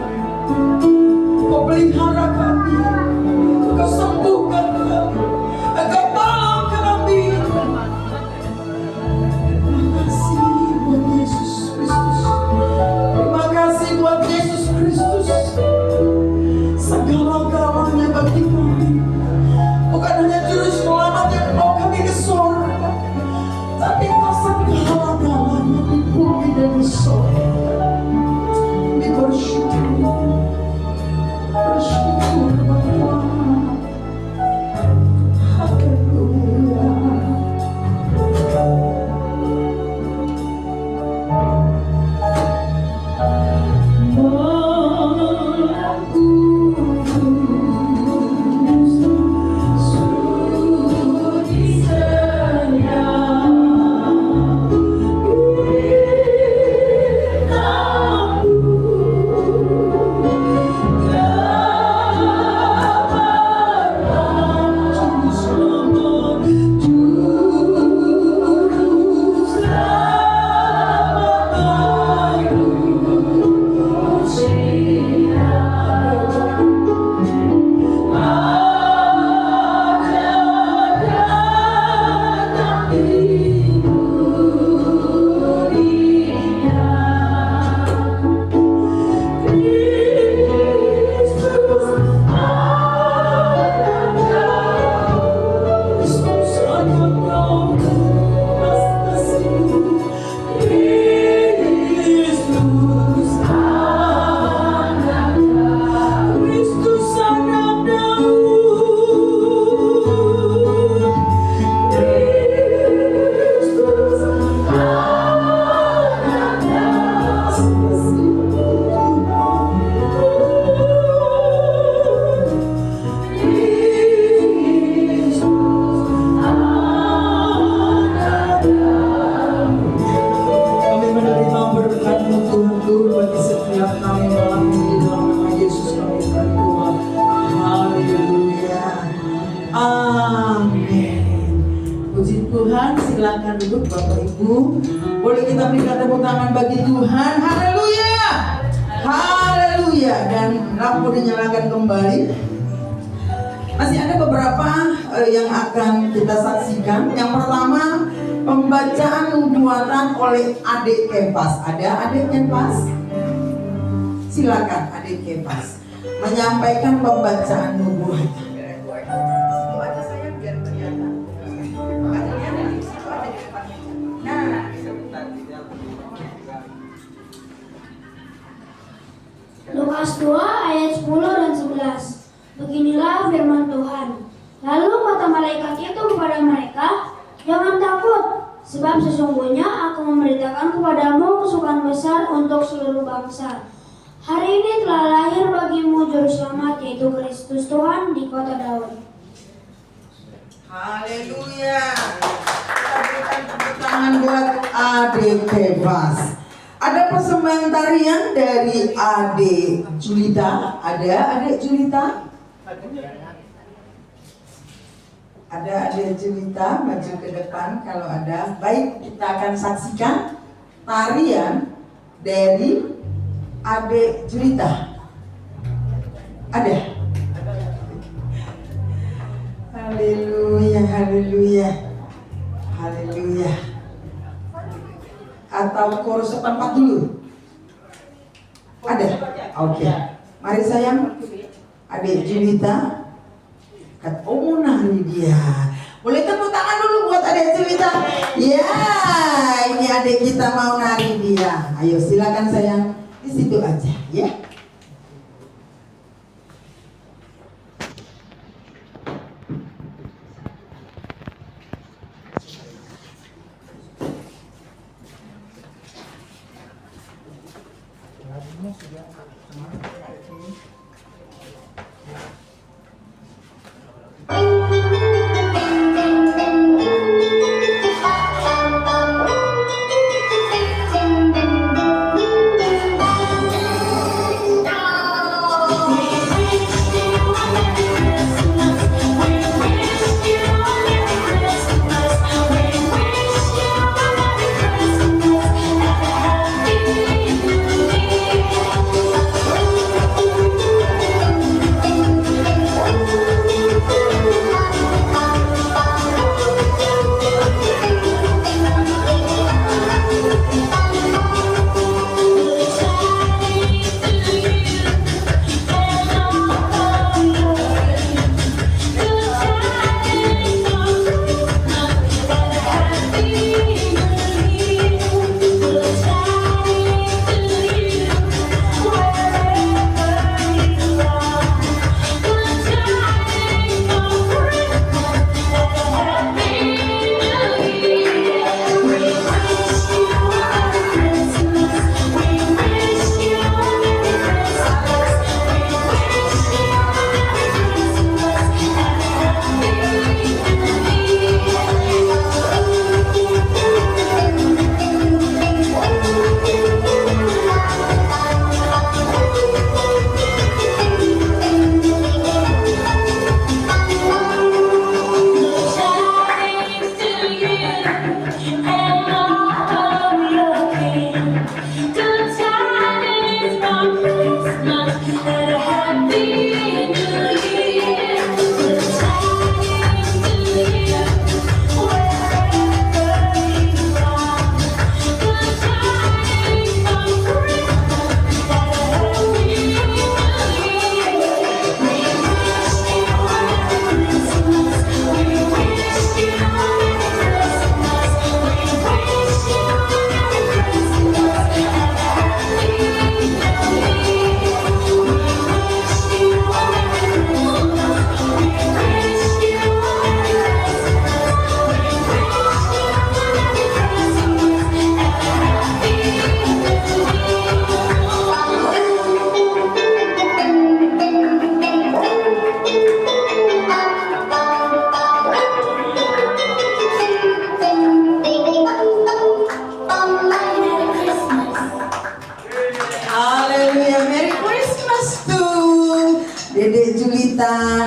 Engkau pelihara kami, Engkau sembuhkan kami, Engkau tolong kami. Terima kasih buat Yesus Kristus. Terima kasih buat Yesus Kristus. Segala-galanya bagi kami. Bukan hanya juru selamat yang bawa kami ke surga, tapi Engkau segala-galanya di bumi dan di surga. Kami bersyukur. Bersyukur Bapa. Haleluya. Tuhan, silakan duduk Bapak Ibu. Boleh kita berikan tepuk tangan bagi Tuhan. Haleluya, haleluya. Dan lampu dinyalakan kembali. Masih ada beberapa yang akan kita saksikan. Yang pertama, pembacaan nubuatan oleh Adik Kepas. Ada Adik Kepas? Silakan Adik Kepas menyampaikan pembacaan nubuatan. Lukas 2 ayat 10 dan 11. Beginilah firman Tuhan. Lalu kata malaikat itu kepada mereka, jangan takut, sebab sesungguhnya aku memberitakan kepadamu kesukaan besar untuk seluruh bangsa. Hari ini telah lahir bagimu juru selamat, yaitu Kristus Tuhan di kota Daud. Haleluya. Kita berikan tepuk tangan buat Adik Kepas. Ada persembahan tarian dari Adik Julita. Ada Adik Julita? Ada Adik Julita, maju ke depan kalau ada. Baik, kita akan saksikan tarian dari Adik Julita. Ada? Haleluya, haleluya, haleluya. Atau chorus setempat dulu? Ada? Oke. Mari sayang, Adik Julita. Oh, nari dia. Boleh tepuk tangan dulu buat Adik Julita. Ya, ini adik kita mau nari dia. Ayo silakan sayang, di situ aja ya.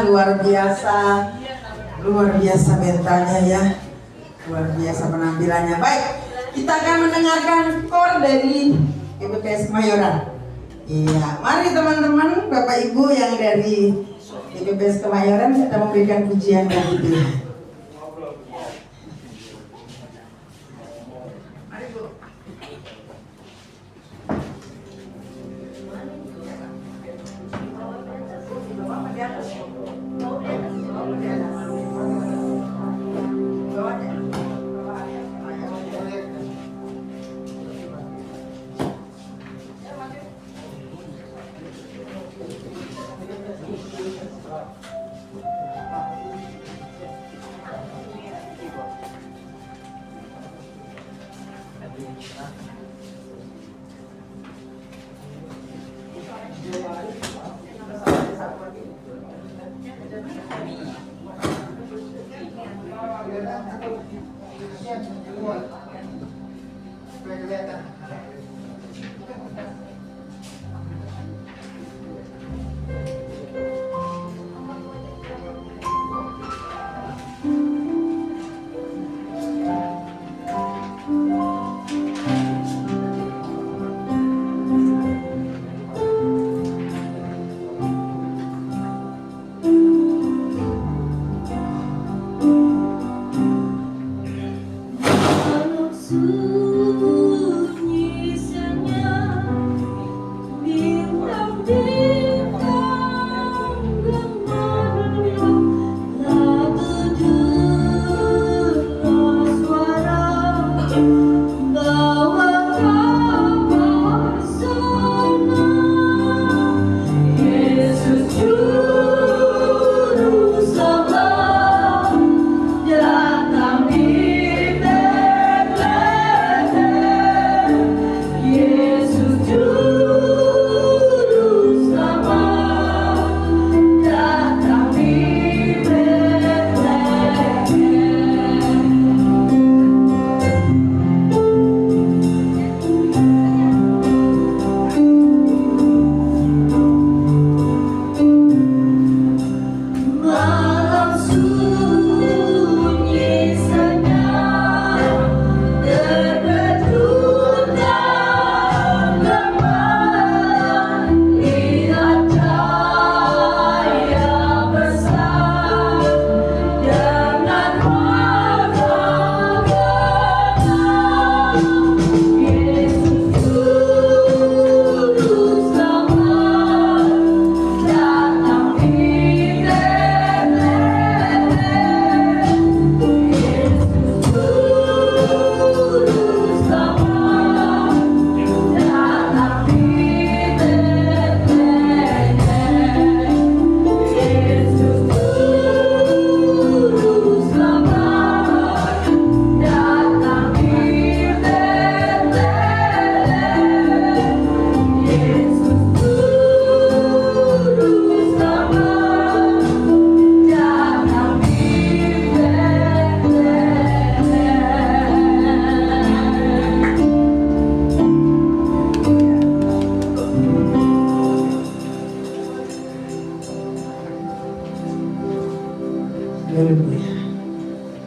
luar biasa mentalnya ya, luar biasa penampilannya. Baik, kita akan mendengarkan kor dari GPPS Kemayoran. Iya, mari teman-teman, Bapak Ibu yang dari GPPS Kemayoran, kita memberikan pujian bagi Tuhan. Mari Bu.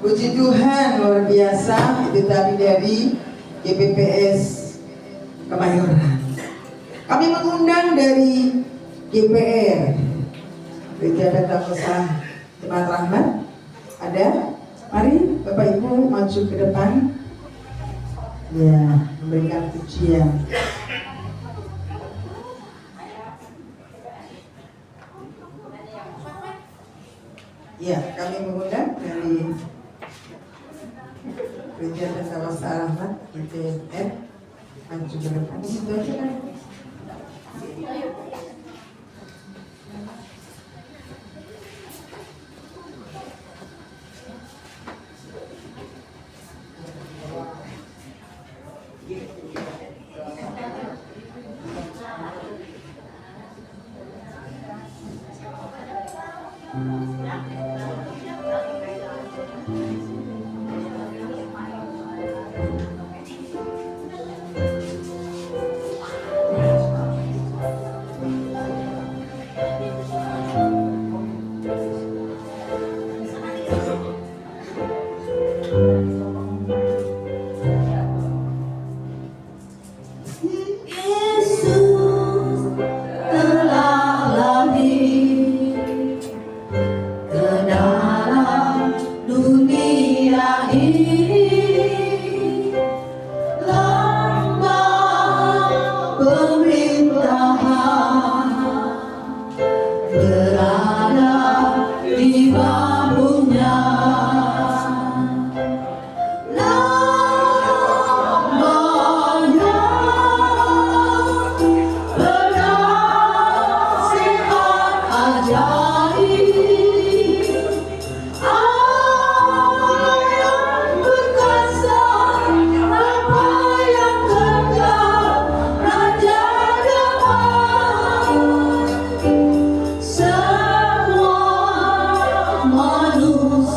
Puji Tuhan, luar biasa. Itu tadi dari GPPS Kemayoran. Kami mengundang dari GPR, Gereja Pentakosta Jemaat Rahmat. Ada? Mari Bapak Ibu maju ke depan. Ya, memberikan pujian. Ya, kami mengundang dari Gereja Pentakosta Rahmat GPR maju ke depan. Di situ aja kan.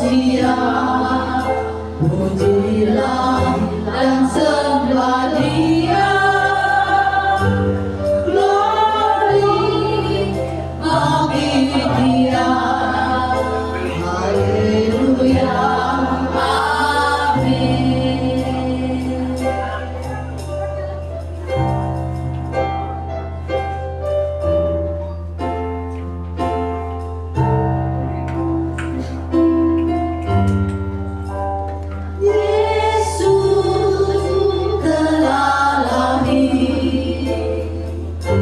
manusia, pujilah dan sembah Dia. Glory bagi Dia. Haleluya. Amin. Yesus telah lahir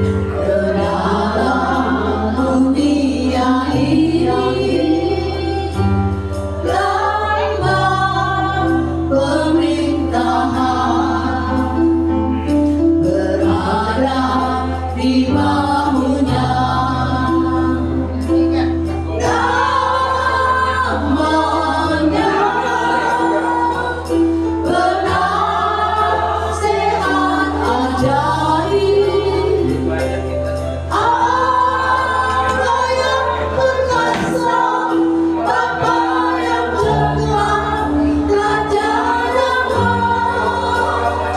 ke dalam dunia ini. Lambang pemerintahan berada di bahunya. Namanya penasehat ajaib, Allah yang perkasa, Bapa yang cekam, Raja damai.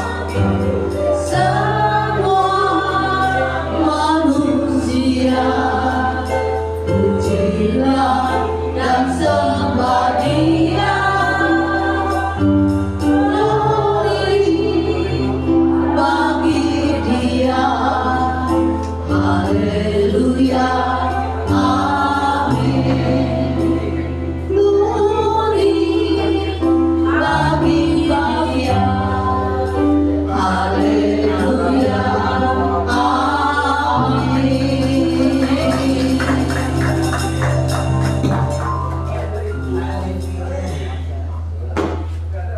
Semua manusia, pujilah dan sembah Dia. Glory bagi Dia. Haleluya. Amin. Glory bagi Dia. Haleluya. Amin.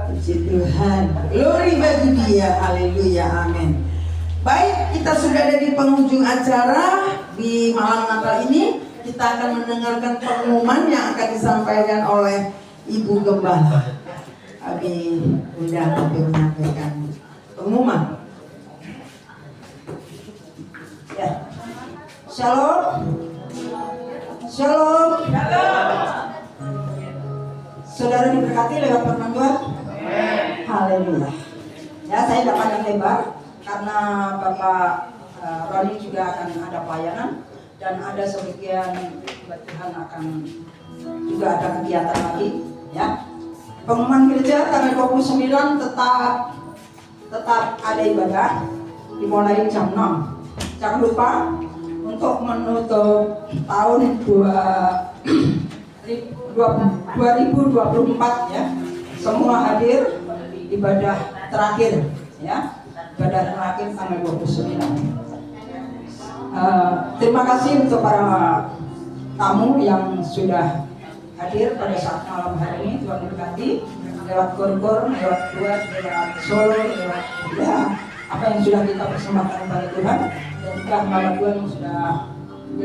Puji Tuhan, glory bagi Dia, haleluya, amin. Baik, kita sudah ada di penghujung acara di malam Natal ini. Kita akan mendengarkan pengumuman yang akan disampaikan oleh Ibu Gembala. Kami undang untuk menyampaikan pengumuman. Ya, shalom, shalom. Saudara diberkati lewat firman Tuhan. Haleluya. Ya, saya tidak panjang lebar karena Bapak Roni juga akan ada pelayanan dan ada sebagian Tuhan akan juga ada kegiatan lagi. Ya, pengumuman gereja tanggal 29 tetap ada ibadah dimulai jam 6. Jangan lupa untuk menutup tahun 2024 ya. Semua hadir ibadah terakhir ya. Ibadah terakhir tanggal 29. Terima kasih untuk para tamu yang sudah hadir pada saat malam hari ini. Tuhan berkati lewat kor-kor, lewat duet, lewat solo, lewat ya apa yang sudah kita persembahkan kepada Tuhan, dan juga hamba Tuhan yang sudah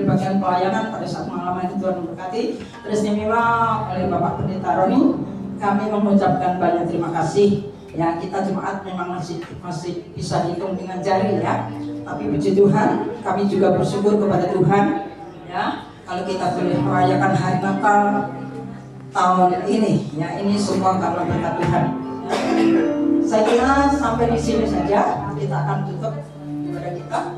bagian pelayanan pada saat malam hari ini. Tuhan memberkati. Teristimewa oleh Bapak Pendeta Roni, kami mengucapkan banyak terima kasih. Ya, kita jemaat memang masih bisa hitung dengan jari ya. Tapi puji Tuhan, kami juga bersyukur kepada Tuhan ya. Kalau kita boleh merayakan hari Natal tahun ini ya, ini semua karena berkat Tuhan. Ya. Saya kira sampai di sini saja kita akan tutup ibadah kita.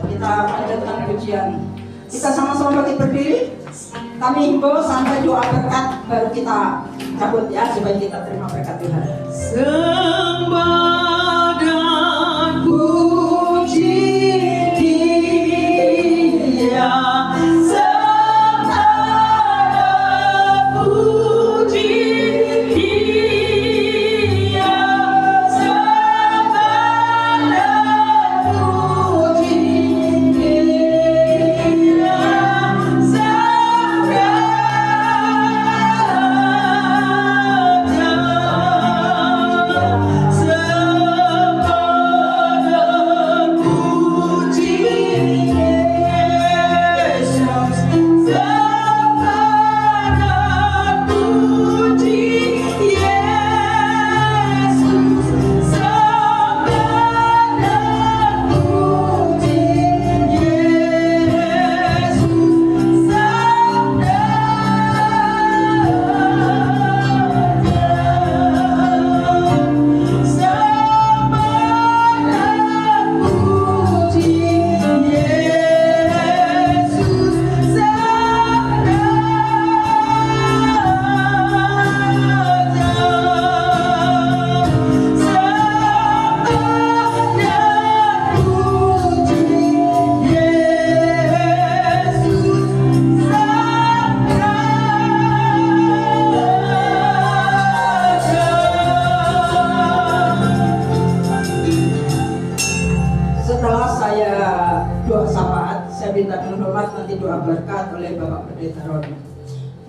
Kita lanjutkan pujian. Kita sama-sama berdiri. Kami himbau sampai doa berkat baru kita cabut ya, supaya kita terima berkat Tuhan. Sembah dan puji Dia, serta puji Dia, serta puji Dia, serta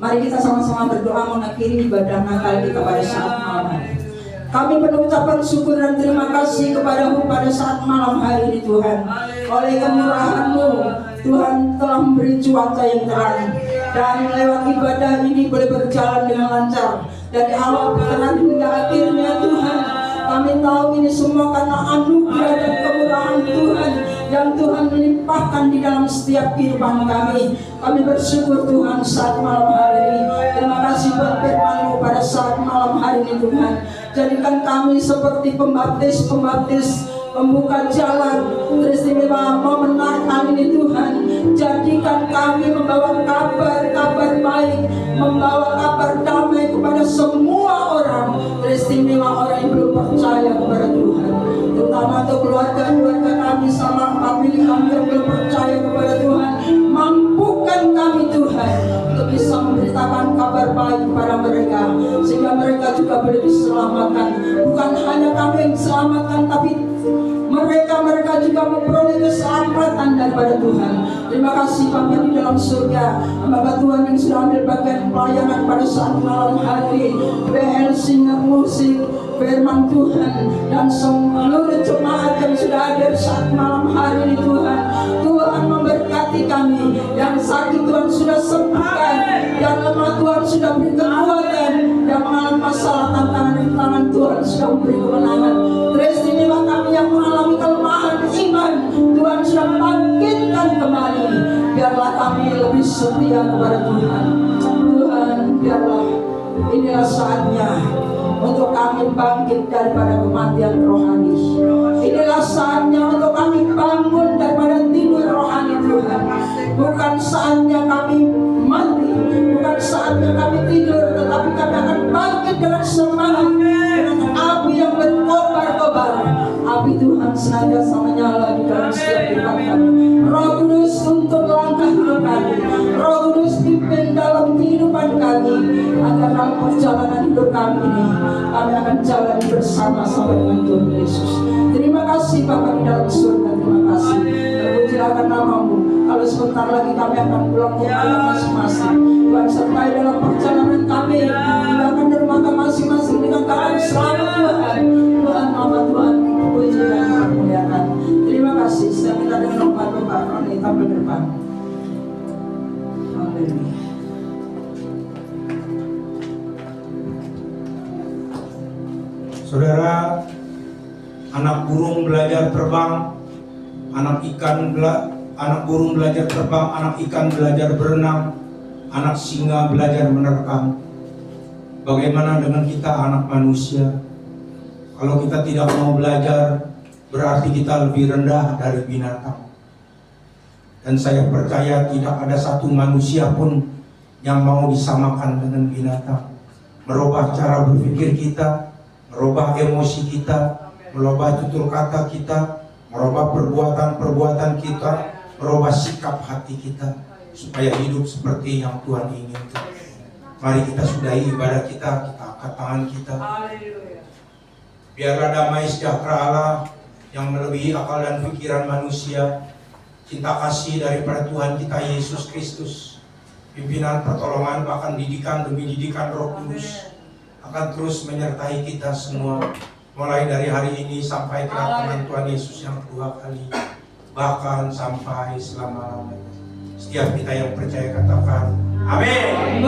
Mari kita sama-sama berdoa mengakhiri ibadah Natal kita pada saat malam hari. Kami penuh ucapan syukur dan terima kasih kepadamu pada saat malam hari ini Tuhan. Oleh kemurahan-Mu, Tuhan telah memberi cuaca yang terang. Dan lewat ibadah ini boleh berjalan dengan lancar. Dari awal pertengahan hingga akhirnya Tuhan. Kami tahu ini semua karena anugerah dan kemurahan Tuhan yang Tuhan melimpahkan di dalam setiap kehidupan kami. Kami bersyukur Tuhan saat malam hari ini. Terima kasih buat firman-Mu pada saat malam hari ini Tuhan. Jadikan kami seperti pembaptis membuka jalan teristimewa momen Natal ini Tuhan. Jadikan kami membawa kabar baik, membawa kabar damai kepada semua orang, teristimewa orang yang belum percaya kepada Tuhan. Terutama untuk keluarga-keluarga kami sama famili kami yang belum percaya kepada Tuhan. Mampukan kami Tuhan untuk bisa memberitakan kabar baik kepada mereka, sehingga mereka juga boleh diselamatkan. Bukan hanya kami yang diselamatkan, tapi mereka juga memperoleh keselamatan daripada Tuhan. Terima kasih Bapa di dalam surga, Bapa Tuhan yang sudah ambil bagian pelayanan pada saat malam hari. BL singer musik, firman Tuhan, dan seluruh jemaat yang sudah hadir saat malam hari ini Tuhan. Tuhan memberkati kami. Yang sakit Tuhan sudah sembuhkan, yang lemah Tuhan sudah beri kekuatan, yang mengalami masalah tantangan Tuhan sudah memberi kemenangan. Teristimewa kami yang mengalami kelemahan iman, Tuhan sudah bangkitkan kembali. Biarlah kami lebih setia kepada Tuhan. Tuhan, biarlah inilah saatnya untuk kami bangkit daripada kematian rohani. Inilah saatnya untuk kami bangun daripada tidur rohani Tuhan. Bukan saatnya kami mati, bukan saatnya kami tidur, tetapi kami akan bangkit dengan semangat, dengan api yang berkobar-kobar. Api Tuhan senantiasa menyala di dalam setiap kehidupan kami. Roh Kudus untuk langkah hidup kami. Roh Kudus pimpin dalam kehidupan kami, agar dalam perjalanan hidup kami ini kami akan jalan bersama sampai dengan Tuhan Yesus. Terima kasih Bapa di dalam surga. Terima kasih. Terpuji akan nama-Mu. Kalau sebentar lagi kami akan pulang ke rumah masing-masing. Tuhan sertai dalam perjalanan kami. Kita akan ke rumah masing-masing dengan keadaan selamat Tuhan. Tuhan, nama Tuhan puji dan dimuliakan. Terima kasih. Saya minta dengan hormat Bapak Roni tampil ke depan. Haleluya. Saudara, anak burung belajar terbang, anak burung belajar terbang, anak ikan belajar berenang, anak singa belajar menerkam. Bagaimana dengan kita anak manusia? Kalau kita tidak mau belajar, berarti kita lebih rendah dari binatang. Dan saya percaya tidak ada satu manusia pun yang mau disamakan dengan binatang. Merubah cara berpikir kita, merubah emosi kita, merubah tutur kata kita, merubah perbuatan kita, merubah sikap hati kita, supaya hidup seperti yang Tuhan inginkan. Mari kita sudahi ibadah kita angkat tangan kita. Biarlah damai sejahtera Allah yang melebihi akal dan pikiran manusia, cinta kasih daripada Tuhan kita Yesus Kristus, pimpinan pertolongan bahkan didikan demi didikan Roh Kudus akan terus menyertai kita semua, mulai dari hari ini sampai kedatangan Tuhan Yesus yang kedua kali, bahkan sampai selama-lamanya. Setiap kita yang percaya katakan amin.